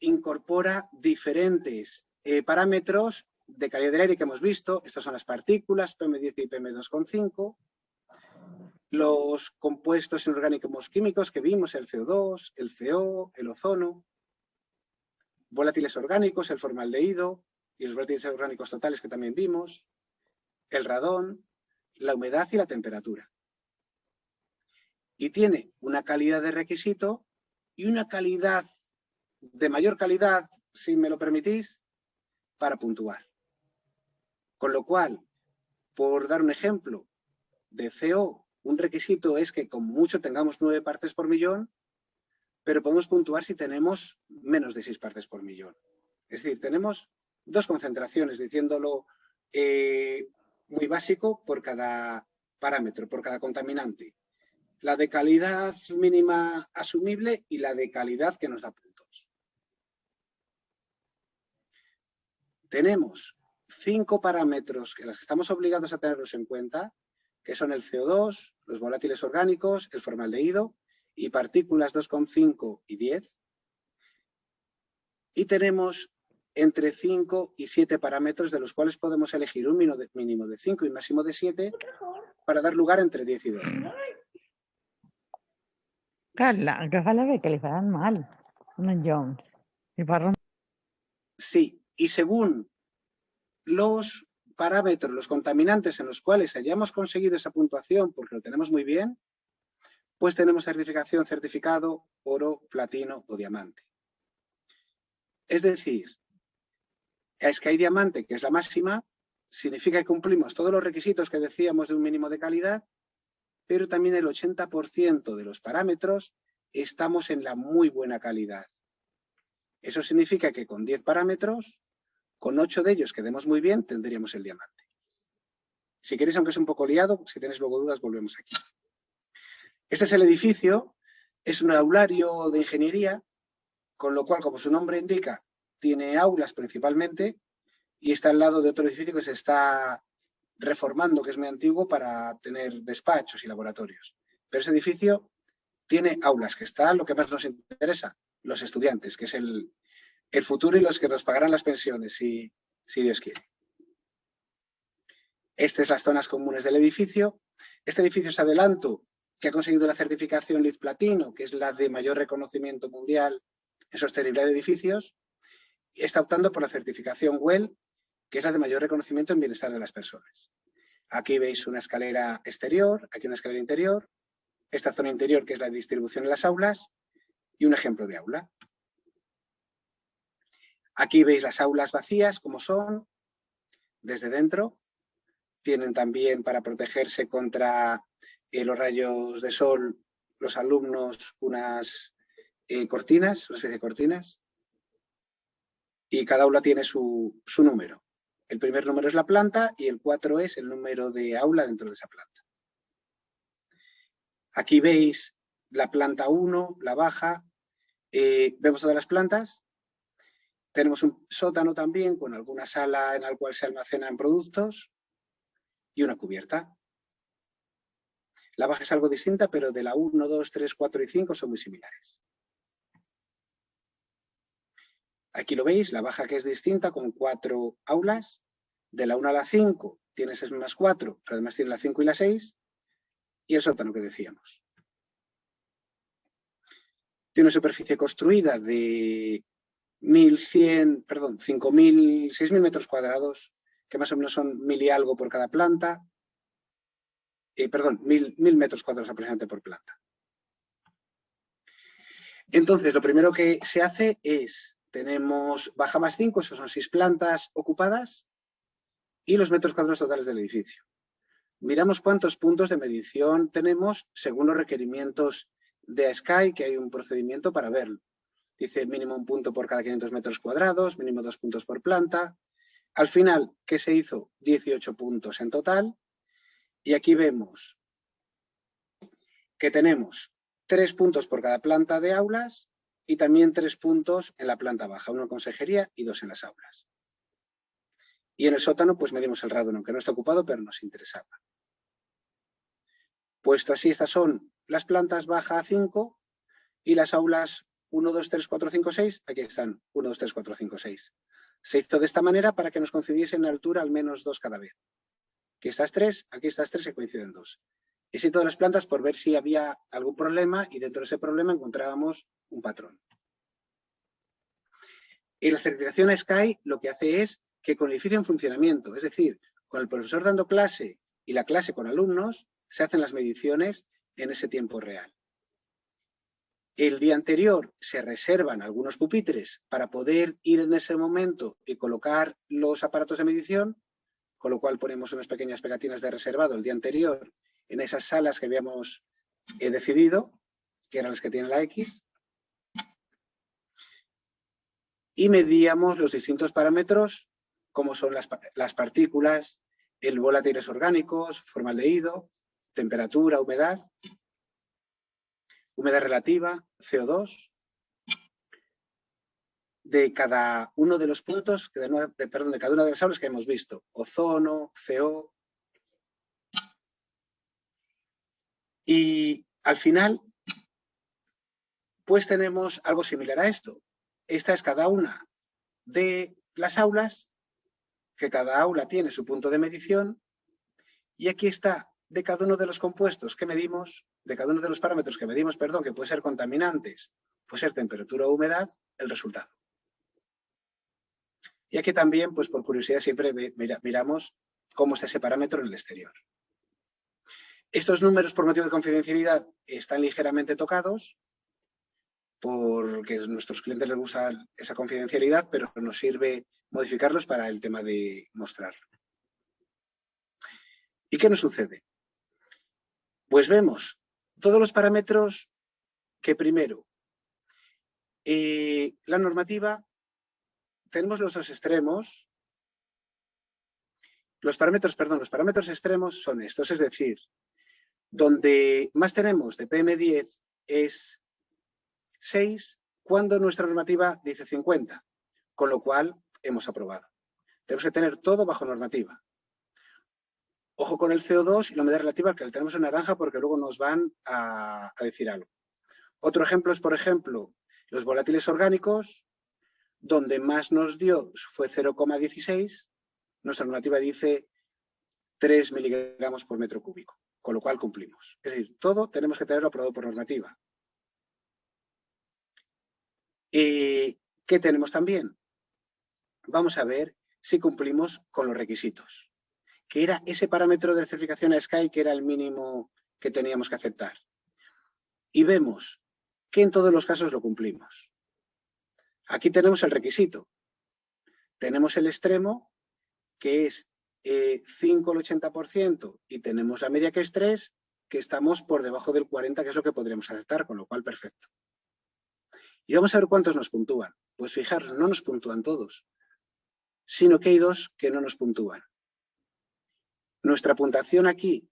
[SPEAKER 4] incorpora diferentes parámetros de calidad del aire que hemos visto. Estas son las partículas, PM10 y PM2,5. Los compuestos inorgánicos químicos que vimos, el CO2, el CO, el ozono. Volátiles orgánicos, el formaldehído y los volátiles orgánicos totales que también vimos. El radón, la humedad y la temperatura. Y tiene una calidad de requisito y una calidad de mayor calidad, si me lo permitís, para puntuar. Con lo cual, por dar un ejemplo de CO, un requisito es que con mucho tengamos 9 partes por millón, pero podemos puntuar si tenemos menos de 6 partes por millón. Es decir, tenemos 2 concentraciones, diciéndolo muy básico, por cada parámetro, por cada contaminante. La de calidad mínima asumible y la de calidad que nos da puntos. Tenemos 5 parámetros en los que estamos obligados a tenerlos en cuenta, que son el CO2, los volátiles orgánicos, el formaldehído y partículas 2,5 y 10. Y tenemos entre 5 y 7 parámetros de los cuales podemos elegir un mínimo de 5 y un máximo de 7 para dar lugar entre 10 y 12.
[SPEAKER 6] Carla, agafar-la bé, que li faran mal. Unos Jones. Y parlen...
[SPEAKER 4] Sí, y según los parámetros, los contaminantes en los cuales hayamos conseguido esa puntuación, porque lo tenemos muy bien, pues tenemos certificación, certificado, oro, platino o diamante. Es decir, es que hay diamante, que es la máxima, significa que cumplimos todos los requisitos que decíamos de un mínimo de calidad, pero también el 80% de los parámetros estamos en la muy buena calidad. Eso significa que con 10 parámetros, con 8 de ellos quedemos muy bien, tendríamos el diamante. Si queréis, aunque es un poco liado, si tenéis luego dudas, volvemos aquí. Este es el edificio, es un aulario de ingeniería, con lo cual, como su nombre indica, tiene aulas principalmente y está al lado de otro edificio que se está reformando, que es muy antiguo, para tener despachos y laboratorios. Pero ese edificio tiene aulas, que está lo que más nos interesa, los estudiantes, que es el futuro y los que nos pagarán las pensiones, si Dios quiere. Estas son las zonas comunes del edificio. Este edificio es adelanto, que ha conseguido la certificación LEED Platino, que es la de mayor reconocimiento mundial en sostenibilidad de edificios, y está optando por la certificación WELL, que es la de mayor reconocimiento en bienestar de las personas. Aquí veis una escalera exterior, aquí una escalera interior, esta zona interior que es la distribución en las aulas y un ejemplo de aula. Aquí veis las aulas vacías, como son, desde dentro. Tienen también para protegerse contra los rayos de sol los alumnos unas cortinas, una especie de cortinas. Y cada aula tiene su número. El primer número es la planta y el 4 es el número de aula dentro de esa planta. Aquí veis la planta 1, la baja. Vemos todas las plantas. Tenemos un sótano también con alguna sala en la cual se almacenan productos y una cubierta. La baja es algo distinta, pero de la 1, 2, 3, 4 y 5 son muy similares. Aquí lo veis, la baja que es distinta con 4 aulas. De la 1 a la 5 tienes esas mismas 4, pero además tiene la 5 y la 6. Y el sótano que decíamos. Tiene una superficie construida de 6.000 metros cuadrados, que más o menos son 1.000 y algo por cada planta. 1.000 metros cuadrados aproximadamente por planta. Entonces, lo primero que se hace es, tenemos baja más 5, eso son 6 plantas ocupadas, y los metros cuadrados totales del edificio. Miramos cuántos puntos de medición tenemos según los requerimientos de Sky, que hay un procedimiento para verlo. Dice mínimo 1 punto por cada 500 metros cuadrados, mínimo 2 puntos por planta. Al final, ¿qué se hizo? 18 puntos en total. Y aquí vemos que tenemos 3 puntos por cada planta de aulas y también 3 puntos en la planta baja, 1 en consejería y 2 en las aulas. Y en el sótano pues medimos el radón, aunque no está ocupado, pero nos interesaba. Puesto así, estas son las plantas baja a 5 y las aulas 1, 2, 3, 4, 5, 6. Aquí están 1, 2, 3, 4, 5, 6. Se hizo de esta manera para que nos coincidiesen en altura al menos 2 cada vez. Aquí estas 3 que coinciden 2. Y así todas las plantas por ver si había algún problema y dentro de ese problema encontrábamos un patrón. Y la certificación Sky lo que hace es que con el edificio en funcionamiento, es decir, con el profesor dando clase y la clase con alumnos, se hacen las mediciones en ese tiempo real. El día anterior se reservan algunos pupitres para poder ir en ese momento y colocar los aparatos de medición, con lo cual ponemos unas pequeñas pegatinas de reservado el día anterior en esas salas que habíamos decidido, que eran las que tienen la X, y medíamos los distintos parámetros, como son las partículas, el volátiles orgánicos, formaldehído, temperatura, humedad relativa, CO2. de cada uno de los puntos, de cada una de las aulas que hemos visto. Ozono, CO. Y al final, pues tenemos algo similar a esto. Esta es cada una de las aulas, que cada aula tiene su punto de medición, y aquí está de cada uno de los compuestos que medimos, de cada uno de los parámetros que medimos, perdón, que puede ser contaminantes, puede ser temperatura o humedad, el resultado. Y aquí también, pues por curiosidad, siempre miramos cómo está ese parámetro en el exterior. Estos números, por motivo de confidencialidad, están ligeramente tocados, porque a nuestros clientes les gusta esa confidencialidad, pero nos sirve modificarlos para el tema de mostrarlo. ¿Y qué nos sucede? Pues vemos todos los parámetros que primero, la normativa, tenemos los dos extremos. Los parámetros extremos son estos, es decir, donde más tenemos de PM10 es 6, cuando nuestra normativa dice 50, con lo cual hemos aprobado. Tenemos que tener todo bajo normativa. Ojo con el CO2 y la humedad relativa, que lo tenemos en naranja porque luego nos van a decir algo. Otro ejemplo es, por ejemplo, los volátiles orgánicos, donde más nos dio fue 0,16, nuestra normativa dice 3 miligramos por metro cúbico, con lo cual cumplimos. Es decir, todo tenemos que tenerlo aprobado por normativa. ¿Qué tenemos también? Vamos a ver si cumplimos con los requisitos, que era ese parámetro de certificación a SKY que era el mínimo que teníamos que aceptar. Y vemos que en todos los casos lo cumplimos. Aquí tenemos el requisito. Tenemos el extremo, que es 5 al 80%, y tenemos la media, que es 3, que estamos por debajo del 40, que es lo que podríamos aceptar, con lo cual perfecto. Y vamos a ver cuántos nos puntúan. Pues fijaros, no nos puntúan todos, sino que hay dos que no nos puntúan. Nuestra puntuación aquí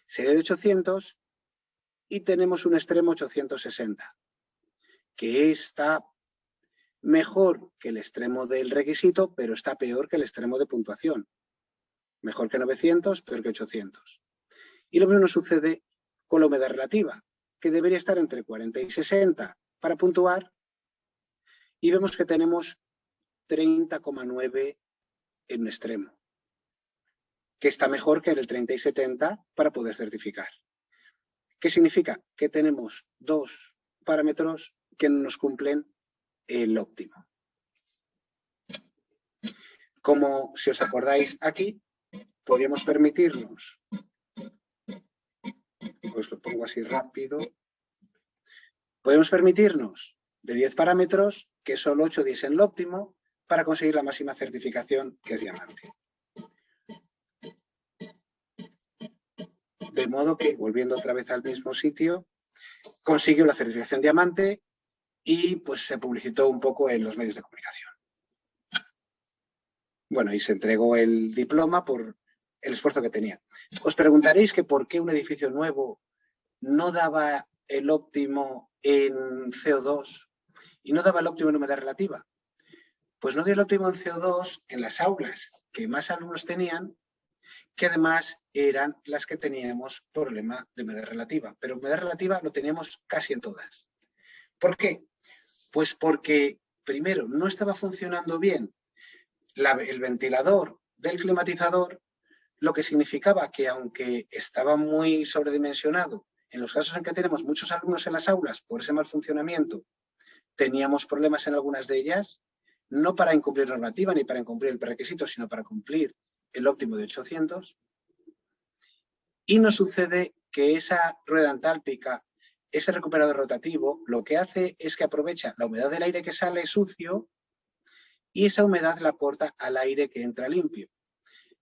[SPEAKER 4] sería de 800 y tenemos un extremo 860, que está mejor que el extremo del requisito, pero está peor que el extremo de puntuación. Mejor que 900, peor que 800. Y lo mismo nos sucede con la humedad relativa, que debería estar entre 40 y 60 para puntuar, y vemos que tenemos 30,9 en un extremo, que está mejor que en el 30 y 70 para poder certificar. ¿Qué significa? Que tenemos dos parámetros que no nos cumplen el óptimo. Como, si os acordáis aquí, podríamos permitirnos, pues lo pongo así rápido, podemos permitirnos de 10 parámetros que solo 8 diesen el óptimo para conseguir la máxima certificación, que es diamante. De modo que, volviendo otra vez al mismo sitio, consiguió la certificación diamante y pues se publicitó un poco en los medios de comunicación. Bueno, y se entregó el diploma por el esfuerzo que tenía. Os preguntaréis que por qué un edificio nuevo no daba el óptimo en CO2 y no daba el óptimo en humedad relativa. Pues no dio el óptimo en CO2 en las aulas que más alumnos tenían, que además eran las que teníamos problema de humedad relativa. Pero humedad relativa lo teníamos casi en todas. ¿Por qué? Pues porque, primero, no estaba funcionando bien el ventilador del climatizador, lo que significaba que, aunque estaba muy sobredimensionado, en los casos en que tenemos muchos alumnos en las aulas por ese mal funcionamiento, teníamos problemas en algunas de ellas, no para incumplir normativa ni para incumplir el prerequisito, sino para cumplir el óptimo de 800. Y nos sucede que esa rueda entálpica, ese recuperador rotativo, lo que hace es que aprovecha la humedad del aire que sale sucio y esa humedad la aporta al aire que entra limpio.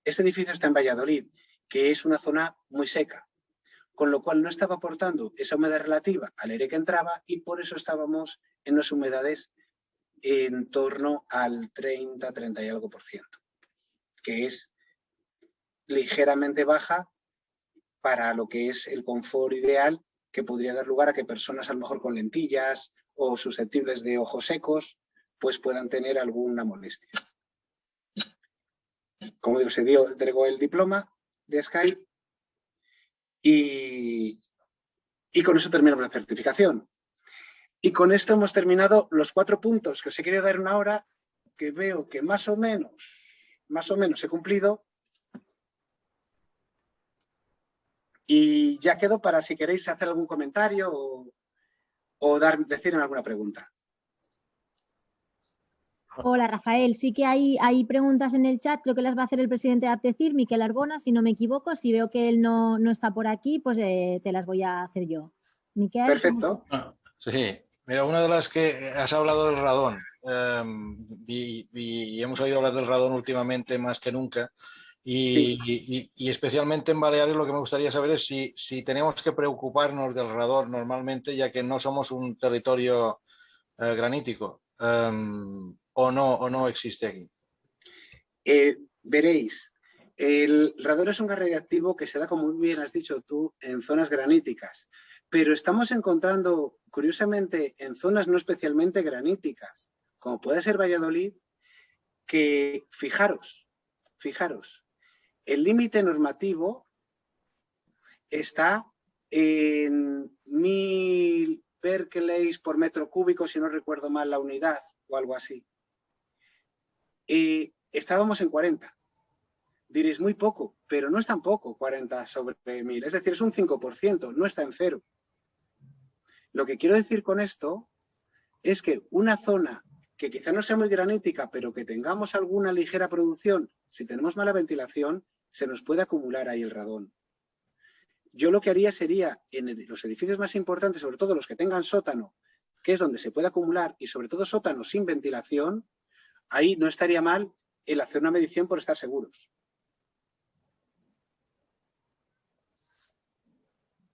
[SPEAKER 4] Este edificio está en Valladolid, que es una zona muy seca, con lo cual no estaba aportando esa humedad relativa al aire que entraba y por eso estábamos en unas humedades en torno al 30 y algo por ciento, que es ligeramente baja para lo que es el confort ideal, que podría dar lugar a que personas a lo mejor con lentillas o susceptibles de ojos secos pues puedan tener alguna molestia. Como digo, se entregó el diploma de Skype y con eso terminamos la certificación. Y con esto hemos terminado los 4 puntos que os he querido dar en una hora, que veo que más o menos he cumplido. Y ya quedo para si queréis hacer algún comentario o decir alguna pregunta.
[SPEAKER 5] Hola, Rafael. Sí que hay preguntas en el chat, creo que las va a hacer el presidente de Aptecir, Miquel Arbona, si no me equivoco. Si veo que él no está por aquí, pues te las voy a hacer yo. Miquel.
[SPEAKER 4] Perfecto.
[SPEAKER 1] Sí, mira, una de las que has hablado del radón, y hemos oído hablar del radón últimamente más que nunca, y especialmente en Baleares lo que me gustaría saber es si tenemos que preocuparnos del radón normalmente, ya que no somos un territorio granítico, o no existe aquí.
[SPEAKER 4] Veréis, el radón es un gas radiactivo que se da, como muy bien has dicho tú, en zonas graníticas, pero estamos encontrando, curiosamente, en zonas no especialmente graníticas, como puede ser Valladolid, que fijaros, el límite normativo está en 1000 Berkeleys por metro cúbico, si no recuerdo mal la unidad o algo así. Estábamos en 40. Diréis, muy poco, pero no es tan poco, 40 sobre 1000. Es decir, es un 5%, no está en 0. Lo que quiero decir con esto es que una zona que quizá no sea muy granítica, pero que tengamos alguna ligera producción, si tenemos mala ventilación, se nos puede acumular ahí el radón. Yo lo que haría sería, en los edificios más importantes, sobre todo los que tengan sótano, que es donde se puede acumular, y sobre todo sótanos sin ventilación, ahí no estaría mal el hacer una medición por estar seguros.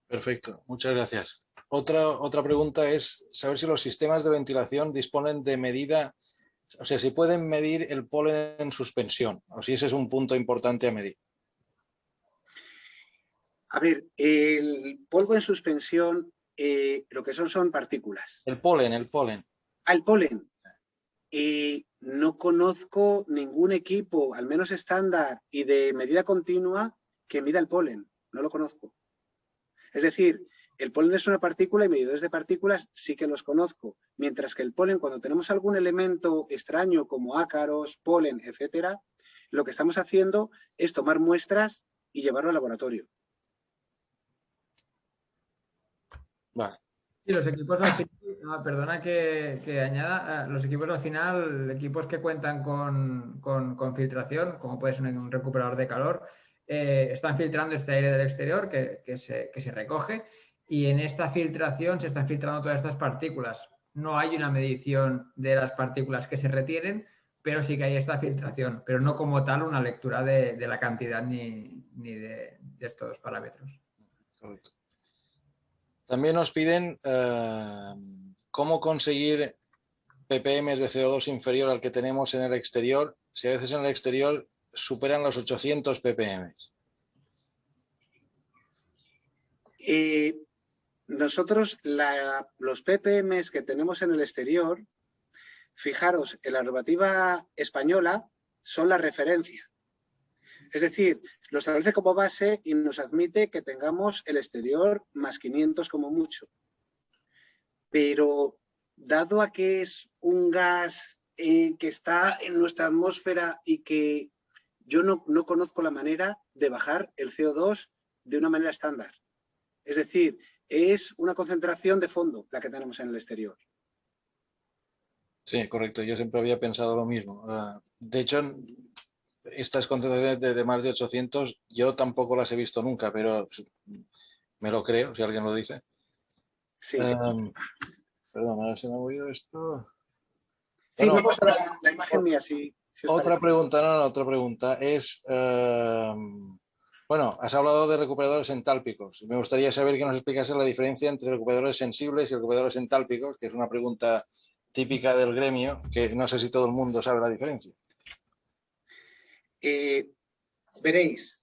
[SPEAKER 1] Perfecto, muchas gracias. Otra pregunta es saber si los sistemas de ventilación disponen de medida, o sea, si pueden medir el polen en suspensión, o si ese es un punto importante a medir.
[SPEAKER 4] A ver, el polvo en suspensión, lo que son partículas.
[SPEAKER 1] El polen.
[SPEAKER 4] El polen. No conozco ningún equipo, al menos estándar y de medida continua, que mida el polen. No lo conozco. Es decir, el polen es una partícula y medidores de partículas sí que los conozco. Mientras que el polen, cuando tenemos algún elemento extraño como ácaros, polen, etcétera, lo que estamos haciendo es tomar muestras y llevarlo al laboratorio.
[SPEAKER 1] Vale.
[SPEAKER 3] Y los equipos al final, perdona que añada, los equipos al final, equipos que cuentan con filtración, como puede ser un recuperador de calor, están filtrando este aire del exterior que se recoge, y en esta filtración se están filtrando todas estas partículas. No hay una medición de las partículas que se retienen, pero sí que hay esta filtración, pero no como tal una lectura de la cantidad ni de estos parámetros.
[SPEAKER 1] Correcto. También nos piden cómo conseguir ppm de CO2 inferior al que tenemos en el exterior, si a veces en el exterior superan los 800 ppm.
[SPEAKER 4] Nosotros los ppm que tenemos en el exterior, fijaros, en la normativa española son la referencia. Es decir, lo establece como base y nos admite que tengamos el exterior más 500 como mucho. Pero dado a que es un gas que está en nuestra atmósfera y que yo no conozco la manera de bajar el CO2 de una manera estándar. Es decir, es una concentración de fondo la que tenemos en el exterior.
[SPEAKER 1] Sí, correcto. Yo siempre había pensado lo mismo. De hecho, estas concentraciones de más de 800 yo tampoco las he visto nunca, pero me lo creo si alguien lo dice.
[SPEAKER 4] Sí.
[SPEAKER 1] Perdón, ahora se me ha movido esto.
[SPEAKER 4] Sí,
[SPEAKER 1] Bueno,
[SPEAKER 4] me he puesto la imagen mía, si
[SPEAKER 1] otra pregunta es, bueno, has hablado de recuperadores entálpicos. Me gustaría saber que nos explicase la diferencia entre recuperadores sensibles y recuperadores entálpicos, que es una pregunta típica del gremio, que no sé si todo el mundo sabe la diferencia.
[SPEAKER 4] Veréis,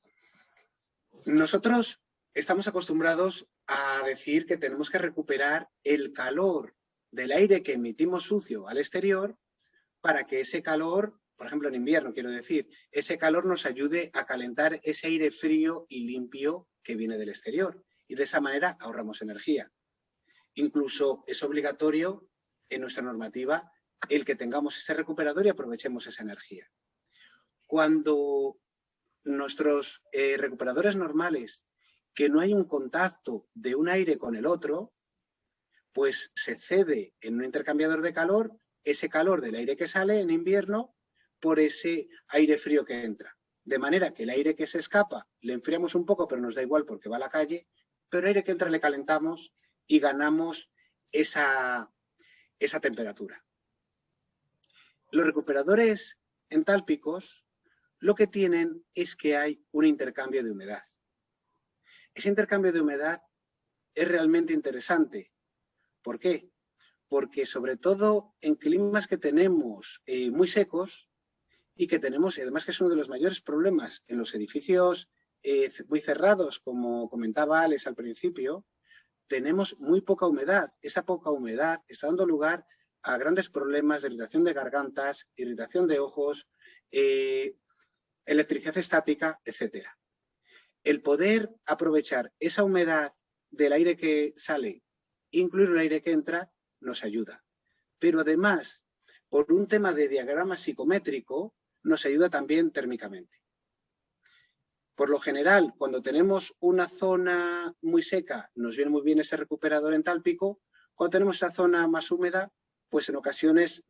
[SPEAKER 4] nosotros estamos acostumbrados a decir que tenemos que recuperar el calor del aire que emitimos sucio al exterior para que ese calor, por ejemplo en invierno quiero decir, ese calor nos ayude a calentar ese aire frío y limpio que viene del exterior. Y de esa manera ahorramos energía. Incluso es obligatorio en nuestra normativa el que tengamos ese recuperador y aprovechemos esa energía. Cuando nuestros recuperadores normales, que no hay un contacto de un aire con el otro, pues se cede en un intercambiador de calor ese calor del aire que sale en invierno por ese aire frío que entra. De manera que el aire que se escapa le enfriamos un poco, pero nos da igual porque va a la calle, pero el aire que entra le calentamos y ganamos esa temperatura. Los recuperadores entálpicos lo que tienen es que hay un intercambio de humedad. Ese intercambio de humedad es realmente interesante. ¿Por qué? Porque sobre todo en climas que tenemos muy secos y que tenemos, además que es uno de los mayores problemas en los edificios muy cerrados, como comentaba Alex al principio, tenemos muy poca humedad. Esa poca humedad está dando lugar a grandes problemas de irritación de gargantas, irritación de ojos, electricidad estática, etc. El poder aprovechar esa humedad del aire que sale, incluir el aire que entra, nos ayuda. Pero además, por un tema de diagrama psicométrico, nos ayuda también térmicamente. Por lo general, cuando tenemos una zona muy seca, nos viene muy bien ese recuperador entálpico. Cuando tenemos esa zona más húmeda, pues en ocasiones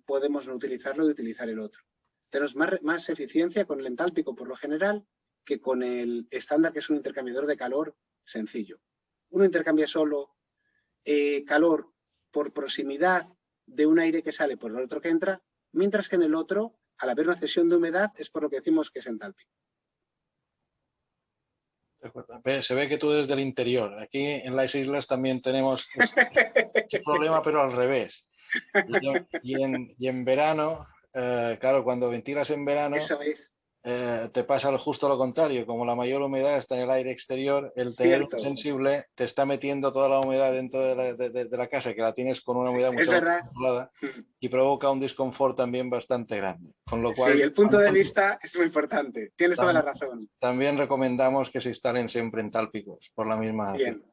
[SPEAKER 4] podemos no utilizarlo y utilizar el otro. Tenemos más eficiencia con el entálpico por lo general que con el estándar, que es un intercambiador de calor sencillo. Uno intercambia solo calor por proximidad de un aire que sale por el otro que entra, mientras que en el otro, al haber una cesión de humedad, es por lo que decimos que es entálpico.
[SPEAKER 1] Se ve que tú eres del interior. Aquí en las islas también tenemos ese problema, pero al revés. Y en verano, claro, cuando ventilas en verano,
[SPEAKER 4] eso es.
[SPEAKER 1] Te pasa justo lo contrario. Como la mayor humedad está en el aire exterior, el tener sensible te está metiendo toda la humedad dentro de la casa, que la tienes con una humedad mucho más controlada, y provoca un disconfort también bastante grande. Con lo cual,
[SPEAKER 4] sí, el punto de vista es muy importante. Tienes toda la razón.
[SPEAKER 1] También recomendamos que se instalen siempre entálpicos, por la misma...
[SPEAKER 4] Bien.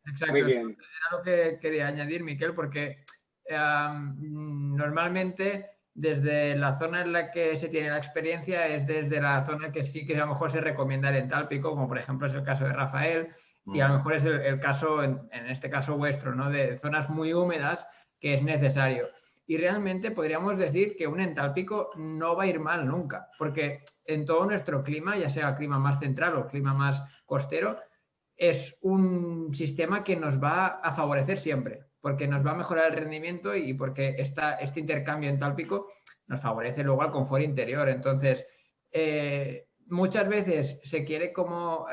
[SPEAKER 3] Exacto.
[SPEAKER 4] Muy bien.
[SPEAKER 3] Era lo que quería añadir, Miquel, porque normalmente desde la zona en la que se tiene la experiencia es desde la zona que sí que a lo mejor se recomienda el entálpico, como por ejemplo es el caso de Rafael, y a lo mejor es el caso, en este caso vuestro, ¿no? De zonas muy húmedas que es necesario. Y realmente podríamos decir que un entálpico no va a ir mal nunca, porque en todo nuestro clima, ya sea clima más central o clima más costero, es un sistema que nos va a favorecer siempre, porque nos va a mejorar el rendimiento y porque este intercambio entálpico nos favorece luego al confort interior. Entonces, muchas veces se quiere como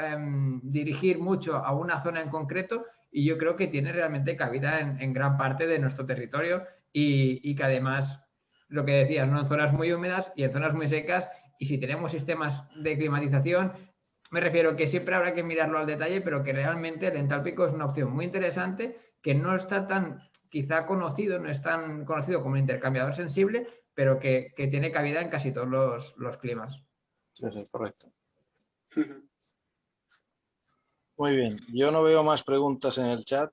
[SPEAKER 3] dirigir mucho a una zona en concreto y yo creo que tiene realmente cabida en gran parte de nuestro territorio y que además, lo que decías, ¿no? En zonas muy húmedas y en zonas muy secas, y si tenemos sistemas de climatización, me refiero que siempre habrá que mirarlo al detalle, pero que realmente el entálpico es una opción muy interesante que no está tan quizá conocido, no es tan conocido como un intercambiador sensible, pero que tiene cabida en casi todos los climas.
[SPEAKER 1] Sí, sí, correcto. Muy bien, yo no veo más preguntas en el chat.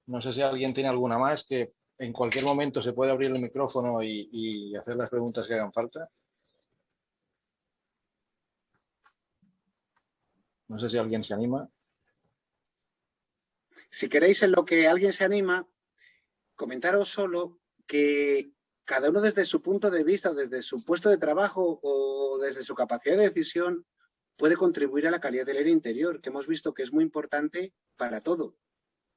[SPEAKER 1] No sé si alguien tiene alguna más, que en cualquier momento se puede abrir el micrófono y hacer las preguntas que hagan falta. No sé si alguien se anima.
[SPEAKER 4] Si queréis, en lo que alguien se anima, comentaros solo que cada uno desde su punto de vista, o desde su puesto de trabajo o desde su capacidad de decisión, puede contribuir a la calidad del aire interior, que hemos visto que es muy importante para todo,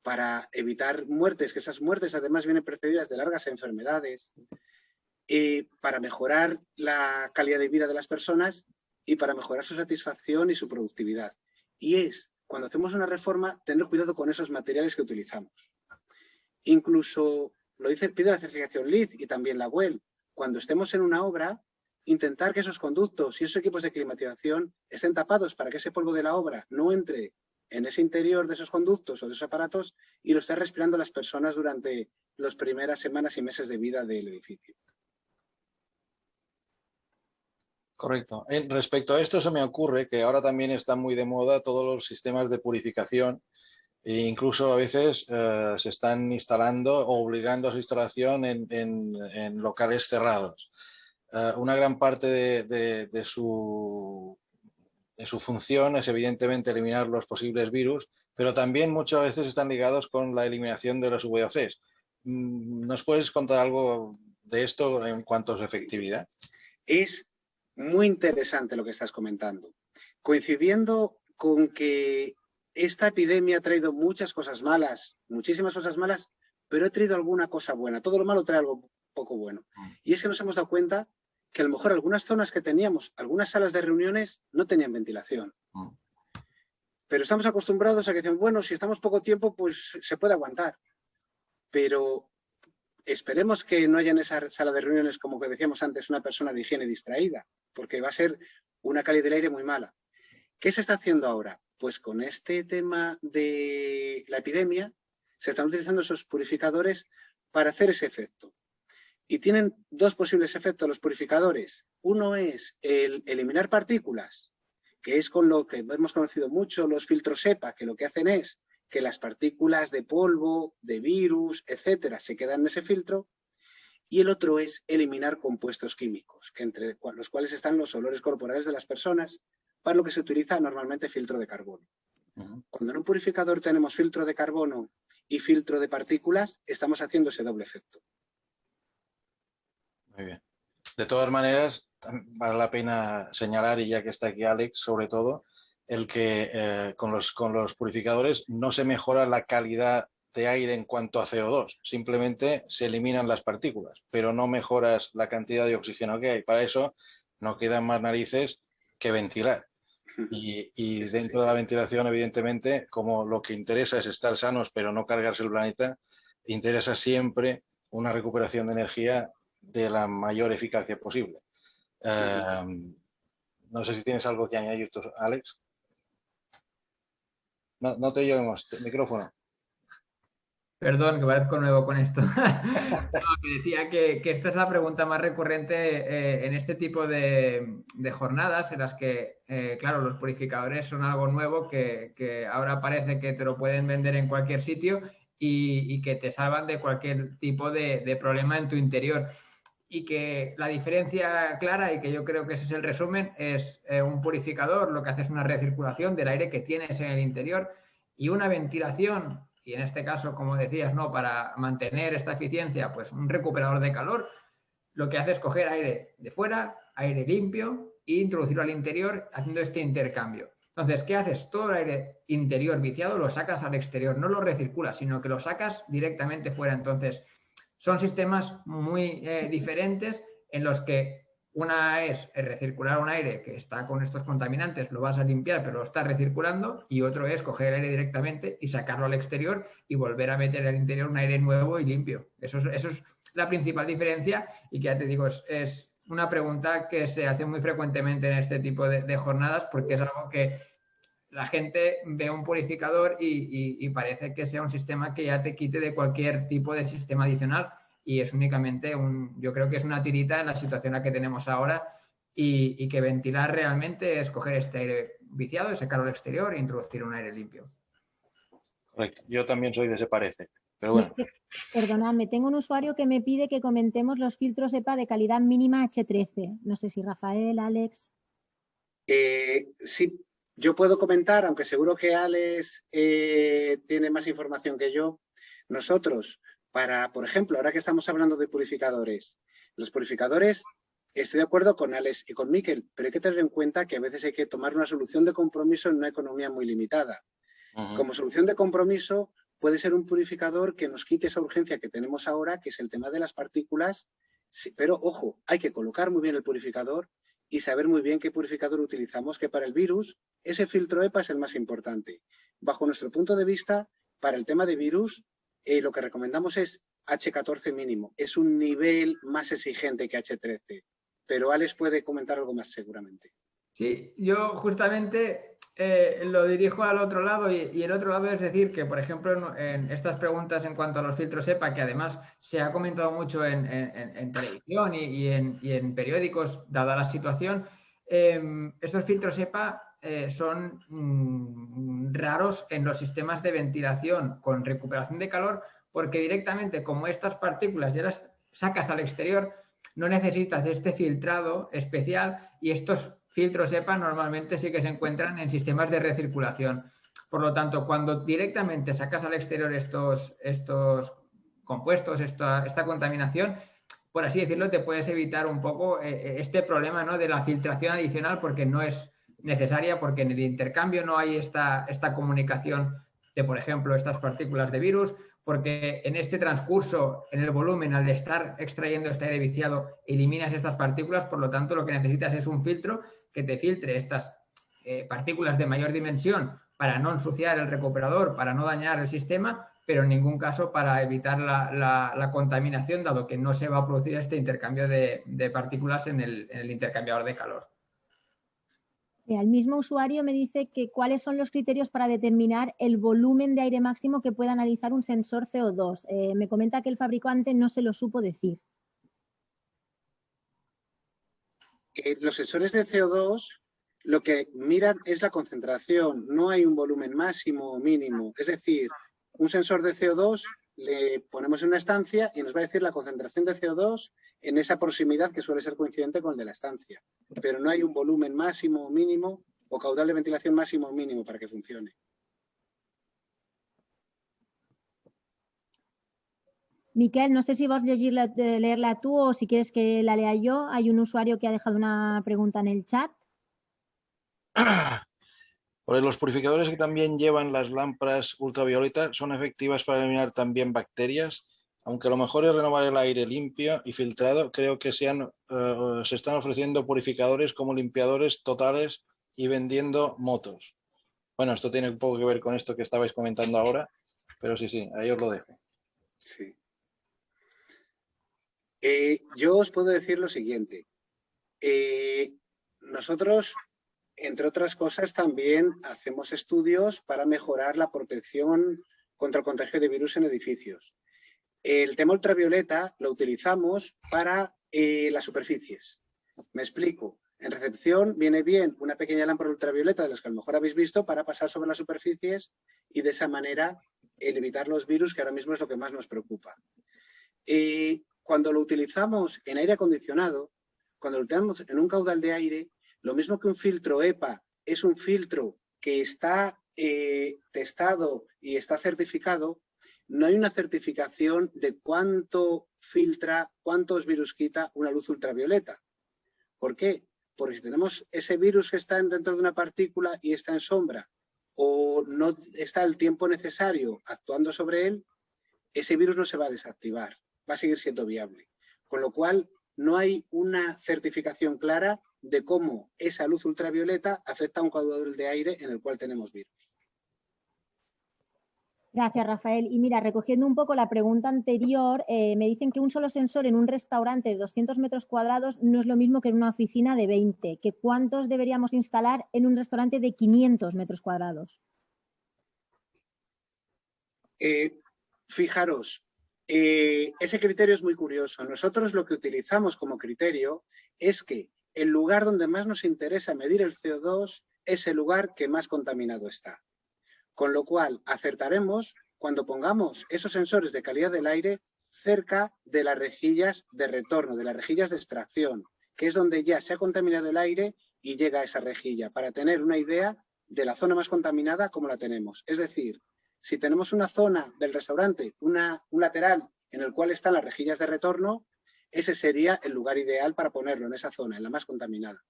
[SPEAKER 4] para evitar muertes, que esas muertes además vienen precedidas de largas enfermedades, para mejorar la calidad de vida de las personas y para mejorar su satisfacción y su productividad. Y es, cuando hacemos una reforma, tener cuidado con esos materiales que utilizamos. Incluso, pide la certificación LEED y también la WELL, cuando estemos en una obra, intentar que esos conductos y esos equipos de climatización estén tapados para que ese polvo de la obra no entre en ese interior de esos conductos o de esos aparatos y lo estén respirando las personas durante las primeras semanas y meses de vida del edificio.
[SPEAKER 1] Correcto. Respecto a esto, se me ocurre que ahora también están muy de moda todos los sistemas de purificación e incluso a veces se están instalando o obligando a su instalación en locales cerrados. Una gran parte de su función es evidentemente eliminar los posibles virus, pero también muchas veces están ligados con la eliminación de los VOCs. ¿Nos puedes contar algo de esto en cuanto a su efectividad?
[SPEAKER 4] Es muy interesante lo que estás comentando. Coincidiendo con que esta epidemia ha traído muchas cosas malas, muchísimas cosas malas, pero ha traído alguna cosa buena. Todo lo malo trae algo poco bueno. Y es que nos hemos dado cuenta que a lo mejor algunas zonas que teníamos, algunas salas de reuniones, no tenían ventilación. Pero estamos acostumbrados a que decimos, bueno, si estamos poco tiempo, pues se puede aguantar. Pero esperemos que no haya en esa sala de reuniones, como que decíamos antes, una persona de higiene distraída, porque va a ser una calidad del aire muy mala. ¿Qué se está haciendo ahora? Pues con este tema de la epidemia, se están utilizando esos purificadores para hacer ese efecto. Y tienen dos posibles efectos los purificadores. Uno es el eliminar partículas, que es con lo que hemos conocido mucho los filtros EPA, que lo que hacen es que las partículas de polvo, de virus, etcétera, se quedan en ese filtro. Y el otro es eliminar compuestos químicos, que entre los cuales están los olores corporales de las personas, para lo que se utiliza normalmente filtro de carbono. Cuando en un purificador tenemos filtro de carbono y filtro de partículas, estamos haciendo ese doble efecto.
[SPEAKER 1] Muy bien. De todas maneras, vale la pena señalar, y ya que está aquí Alex, sobre todo, el que con los purificadores no se mejora la calidad de aire en cuanto a CO2, simplemente se eliminan las partículas, pero no mejoras la cantidad de oxígeno que hay. Para eso no quedan más narices que ventilar. Y dentro de la ventilación, evidentemente, como lo que interesa es estar sanos pero no cargarse el planeta, interesa siempre una recuperación de energía de la mayor eficacia posible. No sé si tienes algo que añadir tú, Alex. No te oímos. Micrófono.
[SPEAKER 3] Perdón, que parezco nuevo con esto. No, que decía que esta es la pregunta más recurrente en este tipo de jornadas en las que, claro, los purificadores son algo nuevo que ahora parece que te lo pueden vender en cualquier sitio y que te salvan de cualquier tipo de problema en tu interior. Y que la diferencia clara, y que yo creo que ese es el resumen, es un purificador lo que hace es una recirculación del aire que tienes en el interior y una ventilación, y en este caso, como decías, ¿no?, para mantener esta eficiencia, pues un recuperador de calor, lo que hace es coger aire de fuera, aire limpio, e introducirlo al interior haciendo este intercambio. Entonces, ¿qué haces? Todo el aire interior viciado lo sacas al exterior, no lo recirculas, sino que lo sacas directamente fuera. Entonces, son sistemas muy diferentes en los que una es recircular un aire que está con estos contaminantes, lo vas a limpiar, pero lo estás recirculando, y otro es coger el aire directamente y sacarlo al exterior y volver a meter al interior un aire nuevo y limpio. Eso es la principal diferencia, y que ya te digo, es una pregunta que se hace muy frecuentemente en este tipo de jornadas, porque es algo que la gente ve un purificador y parece que sea un sistema que ya te quite de cualquier tipo de sistema adicional, y es únicamente yo creo que es una tirita en la situación en la que tenemos ahora, y que ventilar realmente es coger este aire viciado y sacarlo al exterior e introducir un aire limpio.
[SPEAKER 1] Correcto. Yo también soy de ese parecer, pero bueno.
[SPEAKER 5] Perdonadme, tengo un usuario que me pide que comentemos los filtros EPA de calidad mínima H13. No sé si Rafael, Alex.
[SPEAKER 4] Sí, yo puedo comentar, aunque seguro que Alex tiene más información que yo. Nosotros, por ejemplo, ahora que estamos hablando de purificadores, los purificadores, estoy de acuerdo con Alex y con Miquel, pero hay que tener en cuenta que a veces hay que tomar una solución de compromiso en una economía muy limitada. Como solución de compromiso puede ser un purificador que nos quite esa urgencia que tenemos ahora, que es el tema de las partículas. Sí, pero, ojo, hay que colocar muy bien el purificador y saber muy bien qué purificador utilizamos, que para el virus ese filtro EPA es el más importante. Bajo nuestro punto de vista, para el tema de virus, lo que recomendamos es H14 mínimo. Es un nivel más exigente que H13, pero Alex puede comentar algo más seguramente.
[SPEAKER 3] Sí, yo justamente lo dirijo al otro lado, y el otro lado es decir que, por ejemplo, en estas preguntas en cuanto a los filtros EPA, que además se ha comentado mucho en televisión y en periódicos, dada la situación, estos filtros EPA son raros en los sistemas de ventilación con recuperación de calor, porque directamente, como estas partículas ya las sacas al exterior, no necesitas este filtrado especial, y estos filtros EPA normalmente sí que se encuentran en sistemas de recirculación. Por lo tanto, cuando directamente sacas al exterior estos compuestos, esta contaminación, por así decirlo, te puedes evitar un poco este problema, ¿no?, de la filtración adicional, porque no es necesaria, porque en el intercambio no hay esta comunicación de, por ejemplo, estas partículas de virus, porque en este transcurso, en el volumen, al estar extrayendo este aire viciado, eliminas estas partículas. Por lo tanto, lo que necesitas es un filtro que te filtre estas partículas de mayor dimensión para no ensuciar el recuperador, para no dañar el sistema, pero en ningún caso para evitar la contaminación, dado que no se va a producir este intercambio de partículas en el intercambiador de calor.
[SPEAKER 5] El mismo usuario me dice que cuáles son los criterios para determinar el volumen de aire máximo que pueda analizar un sensor CO2. Me comenta que el fabricante no se lo supo decir.
[SPEAKER 4] Los sensores de CO2 lo que miran es la concentración, no hay un volumen máximo o mínimo. Es decir, un sensor de CO2 le ponemos en una estancia y nos va a decir la concentración de CO2 en esa proximidad que suele ser coincidente con el de la estancia. Pero no hay un volumen máximo o mínimo o caudal de ventilación máximo o mínimo para que funcione.
[SPEAKER 5] Miquel, no sé si vas a leerla tú o si quieres que la lea yo. Hay un usuario que ha dejado una pregunta en el chat.
[SPEAKER 1] Pues los purificadores que también llevan las lámparas ultravioleta son efectivas para eliminar también bacterias. Aunque lo mejor es renovar el aire limpio y filtrado, creo que se están ofreciendo purificadores como limpiadores totales y vendiendo motos. Bueno, esto tiene un poco que ver con esto que estabais comentando ahora, pero sí, ahí os lo dejo.
[SPEAKER 4] Sí. Yo os puedo decir lo siguiente. Nosotros, entre otras cosas, también hacemos estudios para mejorar la protección contra el contagio de virus en edificios. El tema ultravioleta lo utilizamos para las superficies. Me explico. En recepción viene bien una pequeña lámpara ultravioleta de las que a lo mejor habéis visto para pasar sobre las superficies y de esa manera evitar los virus, que ahora mismo es lo que más nos preocupa. Cuando lo utilizamos en aire acondicionado, cuando lo utilizamos en un caudal de aire, lo mismo que un filtro EPA es un filtro que está testado y está certificado, no hay una certificación de cuánto filtra, cuántos virus quita una luz ultravioleta. ¿Por qué? Porque si tenemos ese virus que está dentro de una partícula y está en sombra, o no está el tiempo necesario actuando sobre él, ese virus no se va a desactivar, va a seguir siendo viable. Con lo cual, no hay una certificación clara de cómo esa luz ultravioleta afecta a un caudal de aire en el cual tenemos virus.
[SPEAKER 5] Gracias, Rafael. Y mira, recogiendo un poco la pregunta anterior, me dicen que un solo sensor en un restaurante de 200 metros cuadrados no es lo mismo que en una oficina de 20. ¿Que cuántos deberíamos instalar en un restaurante de 500 metros cuadrados?
[SPEAKER 4] Fijaros, ese criterio es muy curioso. Nosotros lo que utilizamos como criterio es que el lugar donde más nos interesa medir el CO2 es el lugar que más contaminado está. Con lo cual, acertaremos cuando pongamos esos sensores de calidad del aire cerca de las rejillas de retorno, de las rejillas de extracción, que es donde ya se ha contaminado el aire y llega a esa rejilla, para tener una idea de la zona más contaminada como la tenemos. Es decir, si tenemos una zona del restaurante, un lateral en el cual están las rejillas de retorno, ese sería el lugar ideal para ponerlo en esa zona, en la más contaminada.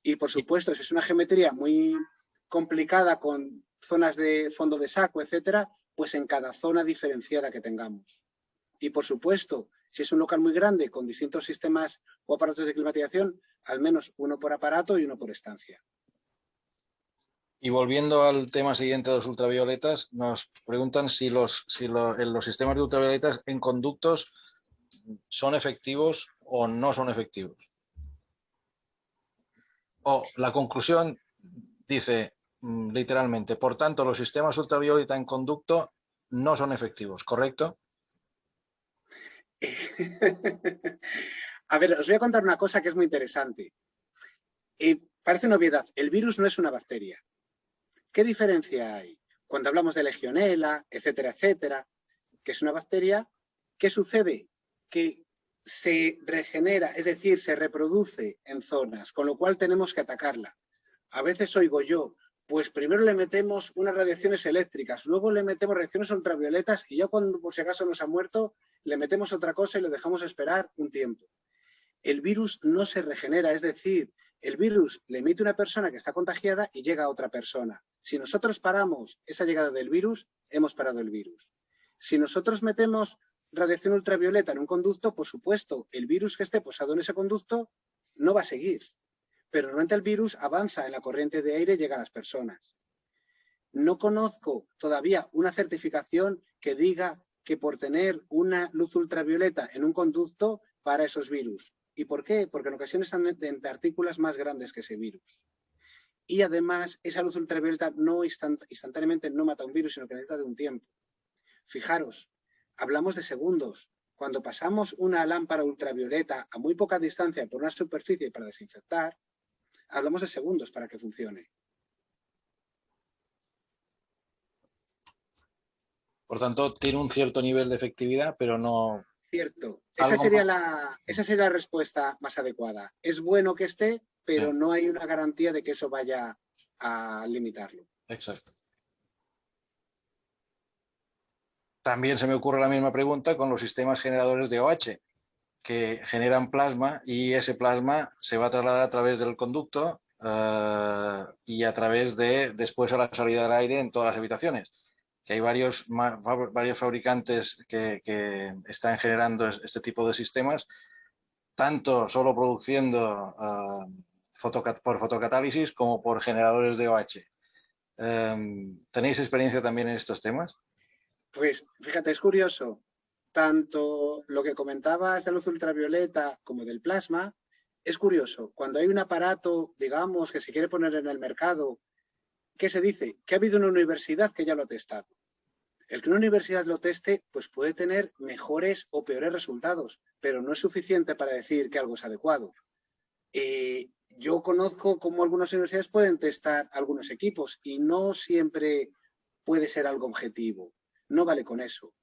[SPEAKER 4] Y por supuesto, si es una geometría muy complicada con zonas de fondo de saco, etcétera, pues en cada zona diferenciada que tengamos. Y por supuesto, si es un local muy grande con distintos sistemas o aparatos de climatización, al menos uno por aparato y uno por estancia.
[SPEAKER 1] Y volviendo al tema siguiente de los ultravioletas, nos preguntan si los sistemas de ultravioletas en conductos son efectivos o no son efectivos. O la conclusión dice literalmente, por tanto, los sistemas ultravioleta en conducto no son efectivos, ¿correcto?
[SPEAKER 4] A ver, os voy a contar una cosa que es muy interesante. Parece una obviedad, el virus no es una bacteria. ¿Qué diferencia hay? Cuando hablamos de Legionela, etcétera, etcétera, que es una bacteria, ¿qué sucede? Que se regenera, es decir, se reproduce en zonas, con lo cual tenemos que atacarla. A veces oigo yo, pues primero le metemos unas radiaciones eléctricas, luego le metemos radiaciones ultravioletas y ya cuando por si acaso nos ha muerto, le metemos otra cosa y lo dejamos esperar un tiempo. El virus no se regenera, es decir, el virus le emite una persona que está contagiada y llega a otra persona. Si nosotros paramos esa llegada del virus, hemos parado el virus. Si nosotros metemos radiación ultravioleta en un conducto, por supuesto, el virus que esté posado en ese conducto no va a seguir. Pero normalmente el virus avanza en la corriente de aire y llega a las personas. No conozco todavía una certificación que diga que por tener una luz ultravioleta en un conducto para esos virus. ¿Y por qué? Porque en ocasiones están en partículas más grandes que ese virus. Y además, esa luz ultravioleta no instantáneamente no mata un virus, sino que necesita de un tiempo. Fijaros, hablamos de segundos. Cuando pasamos una lámpara ultravioleta a muy poca distancia por una superficie para desinfectar, hablamos de segundos para que funcione.
[SPEAKER 1] Por tanto, tiene un cierto nivel de efectividad, pero no...
[SPEAKER 4] Cierto. Esa sería la respuesta más adecuada. Es bueno que esté, pero no hay una garantía de que eso vaya a limitarlo.
[SPEAKER 1] Exacto. También se me ocurre la misma pregunta con los sistemas generadores de OH, que generan plasma y ese plasma se va a trasladar a través del conducto y a través de, después a la salida del aire en todas las habitaciones. Que hay varios fabricantes que están generando este tipo de sistemas, tanto solo produciendo por fotocatálisis como por generadores de OH. ¿Tenéis experiencia también en estos temas?
[SPEAKER 4] Pues fíjate, es curioso. Tanto lo que comentabas de luz ultravioleta como del plasma, es curioso. Cuando hay un aparato, digamos, que se quiere poner en el mercado, ¿qué se dice? Que ha habido una universidad que ya lo ha testado. El que una universidad lo teste, pues puede tener mejores o peores resultados, pero no es suficiente para decir que algo es adecuado. Yo conozco cómo algunas universidades pueden testar algunos equipos y no siempre puede ser algo objetivo. No vale con eso.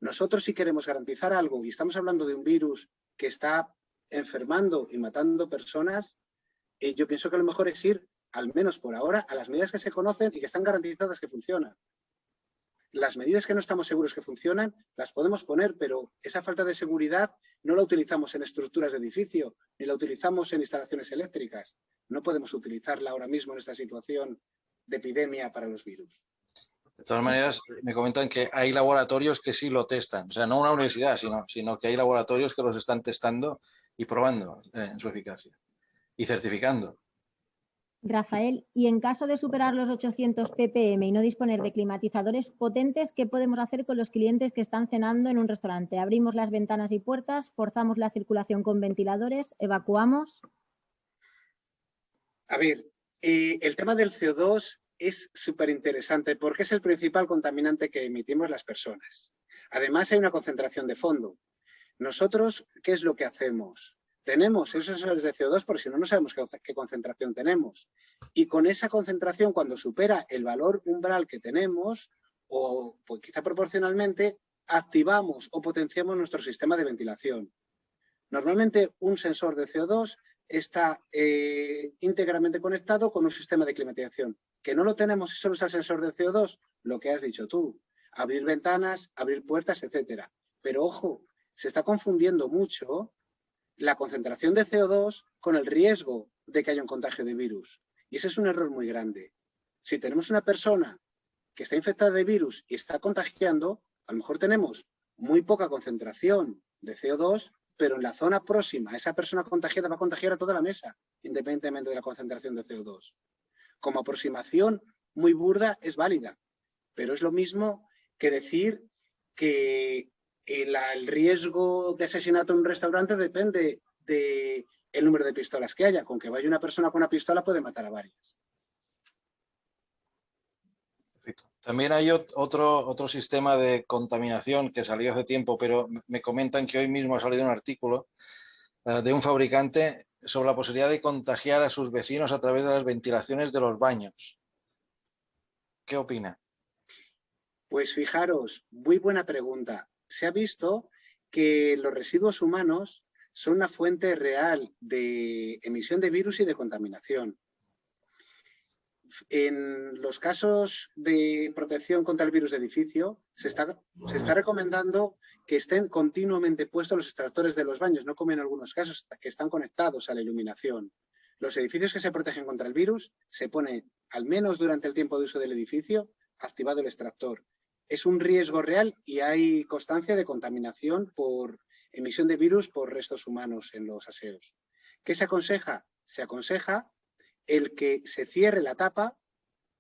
[SPEAKER 4] Nosotros si queremos garantizar algo y estamos hablando de un virus que está enfermando y matando personas, yo pienso que lo mejor es ir, al menos por ahora, a las medidas que se conocen y que están garantizadas que funcionan. Las medidas que no estamos seguros que funcionan, las podemos poner, pero esa falta de seguridad no la utilizamos en estructuras de edificio, ni la utilizamos en instalaciones eléctricas. No podemos utilizarla ahora mismo en esta situación de epidemia para los virus.
[SPEAKER 1] De todas maneras, me comentan que hay laboratorios que sí lo testan. O sea, no una universidad, sino que hay laboratorios que los están testando y probando en su eficacia y certificando.
[SPEAKER 5] Rafael, y en caso de superar los 800 ppm y no disponer de climatizadores potentes, ¿qué podemos hacer con los clientes que están cenando en un restaurante? ¿Abrimos las ventanas y puertas? ¿Forzamos la circulación con ventiladores? ¿Evacuamos?
[SPEAKER 4] A ver, el tema del CO2 es súper interesante porque es el principal contaminante que emitimos las personas. Además, hay una concentración de fondo. Nosotros, ¿qué es lo que hacemos? Tenemos esos sensores de CO2 porque si no, no sabemos qué concentración tenemos. Y con esa concentración, cuando supera el valor umbral que tenemos, o pues, quizá proporcionalmente, activamos o potenciamos nuestro sistema de ventilación. Normalmente, un sensor de CO2 está íntegramente conectado con un sistema de climatización. Que no lo tenemos y solo es el sensor de CO2, lo que has dicho tú. Abrir ventanas, abrir puertas, etcétera. Pero ojo, se está confundiendo mucho la concentración de CO2 con el riesgo de que haya un contagio de virus. Y ese es un error muy grande. Si tenemos una persona que está infectada de virus y está contagiando, a lo mejor tenemos muy poca concentración de CO2, pero en la zona próxima, esa persona contagiada va a contagiar a toda la mesa, independientemente de la concentración de CO2. Como aproximación muy burda es válida, pero es lo mismo que decir que el riesgo de asesinato en un restaurante depende del número de pistolas que haya. Con que vaya una persona con una pistola puede matar a varias.
[SPEAKER 1] Perfecto. También hay otro sistema de contaminación que salió hace tiempo, pero me comentan que hoy mismo ha salido un artículo de un fabricante sobre la posibilidad de contagiar a sus vecinos a través de las ventilaciones de los baños. ¿Qué opina?
[SPEAKER 4] Pues fijaros, muy buena pregunta. Se ha visto que los residuos humanos son una fuente real de emisión de virus y de contaminación. En los casos de protección contra el virus de edificio, se está recomendando que estén continuamente puestos los extractores de los baños, no como en algunos casos, que están conectados a la iluminación. Los edificios que se protegen contra el virus, se pone, al menos durante el tiempo de uso del edificio, activado el extractor. Es un riesgo real y hay constancia de contaminación por emisión de virus por restos humanos en los aseos. ¿Qué se aconseja? Se aconseja el que se cierre la tapa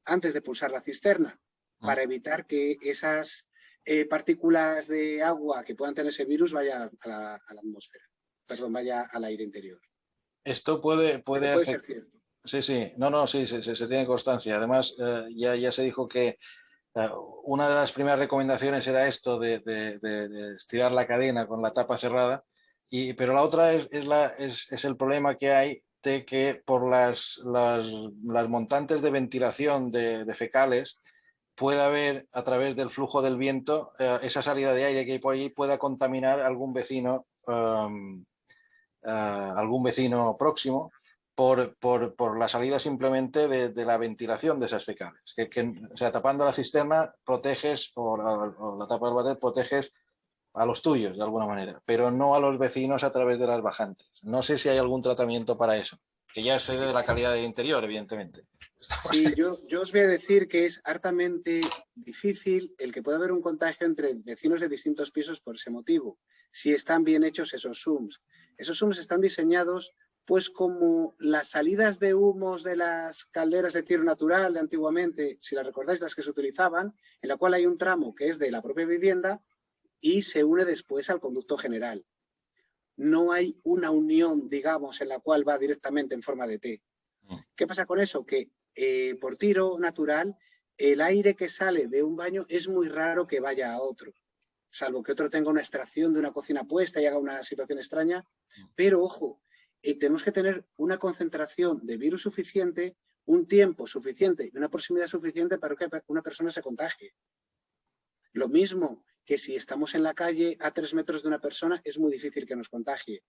[SPEAKER 4] antes de pulsar la cisterna para evitar que esas partículas de agua que puedan tener ese virus vaya a la atmósfera, perdón, vaya al aire interior.
[SPEAKER 1] Esto puede
[SPEAKER 4] ser cierto.
[SPEAKER 1] Sí, sí, sí, se tiene constancia. Además, ya se dijo que una de las primeras recomendaciones era esto de estirar la cadena con la tapa cerrada, pero la otra es el problema que hay de que por las montantes de ventilación de fecales puede haber, a través del flujo del viento, esa salida de aire que hay por allí pueda contaminar a algún vecino próximo por la salida simplemente de la ventilación de esas fecales. O sea, tapando la cisterna proteges, o la tapa del váter proteges a los tuyos de alguna manera, pero no a los vecinos a través de las bajantes. No sé si hay algún tratamiento para eso, que ya excede de la calidad del interior, evidentemente.
[SPEAKER 4] Sí, yo os voy a decir que es hartamente difícil el que pueda haber un contagio entre vecinos de distintos pisos por ese motivo, si están bien hechos esos SUMs. Esos SUMs están diseñados pues como las salidas de humos de las calderas de tiro natural de antiguamente, si las recordáis, las que se utilizaban, en la cual hay un tramo que es de la propia vivienda y se une después al conducto general. No hay una unión, digamos, en la cual va directamente en forma de T. ¿Qué pasa con eso? Que por tiro natural, el aire que sale de un baño es muy raro que vaya a otro, salvo que otro tenga una extracción de una cocina puesta y haga una situación extraña. Pero, ojo, tenemos que tener una concentración de virus suficiente, un tiempo suficiente y una proximidad suficiente para que una persona se contagie. Lo mismo que si estamos en la calle a 3 metros de una persona, es muy difícil que nos contagie.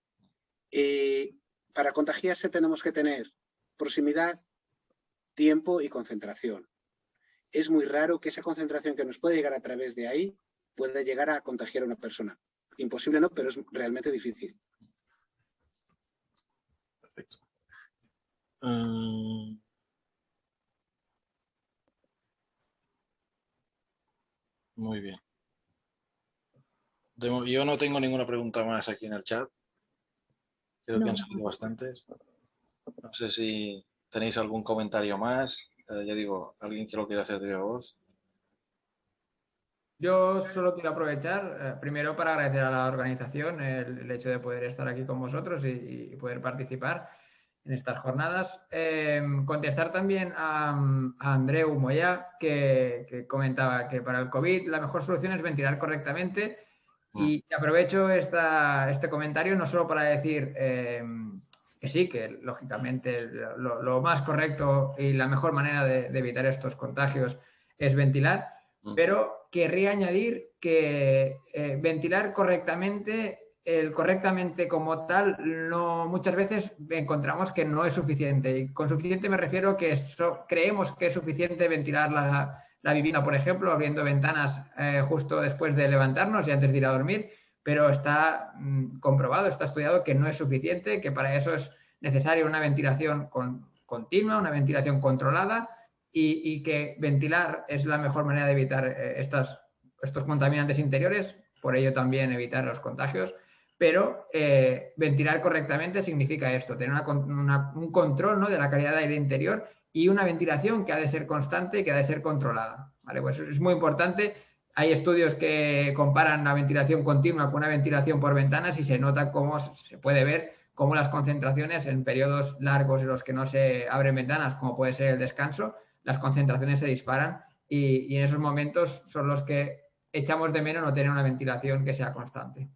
[SPEAKER 4] Para contagiarse tenemos que tener proximidad, tiempo y concentración. Es muy raro que esa concentración que nos puede llegar a través de ahí pueda llegar a contagiar a una persona. Imposible no, pero es realmente difícil.
[SPEAKER 1] Perfecto. Muy bien. Yo no tengo ninguna pregunta más aquí en el chat. Creo que han salido bastantes. No sé si tenéis algún comentario más. Ya digo, alguien que lo quiera hacer de vos.
[SPEAKER 3] Yo solo quiero aprovechar, primero, para agradecer a la organización el hecho de poder estar aquí con vosotros y poder participar en estas jornadas. Contestar también a Andreu Moya, que comentaba que para el COVID la mejor solución es ventilar correctamente. Y aprovecho este comentario no solo para decir que sí, que lógicamente lo más correcto y la mejor manera de evitar estos contagios es ventilar, pero querría añadir que ventilar correctamente, el correctamente como tal, muchas veces encontramos que no es suficiente. Y con suficiente me refiero que creemos que es suficiente ventilar la vivienda, por ejemplo, abriendo ventanas justo después de levantarnos y antes de ir a dormir, pero está comprobado, está estudiado que no es suficiente, que para eso es necesaria una ventilación continua, una ventilación controlada y que ventilar es la mejor manera de evitar estos contaminantes interiores, por ello también evitar los contagios. Pero ventilar correctamente significa esto, tener un control, ¿no?, de la calidad de aire interior y una ventilación que ha de ser constante y que ha de ser controlada, ¿vale? Pues es muy importante. Hay estudios que comparan la ventilación continua con una ventilación por ventanas y se nota cómo se puede ver cómo las concentraciones en periodos largos en los que no se abren ventanas, como puede ser el descanso, las concentraciones se disparan y en esos momentos son los que echamos de menos no tener una ventilación que sea constante.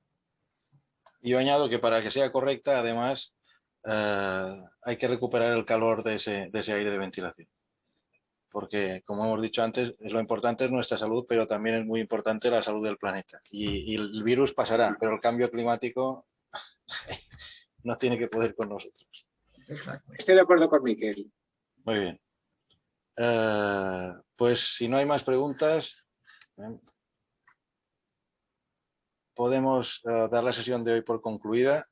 [SPEAKER 1] Y yo añado que para que sea correcta, además, hay que recuperar el calor de ese aire de ventilación. Porque, como hemos dicho antes, lo importante es nuestra salud, pero también es muy importante la salud del planeta. Y el virus pasará, pero el cambio climático no tiene que poder con nosotros.
[SPEAKER 3] Exacto.
[SPEAKER 4] Estoy de acuerdo con Miquel.
[SPEAKER 1] Muy bien. Pues si no hay más preguntas, podemos dar la sesión de hoy por concluida.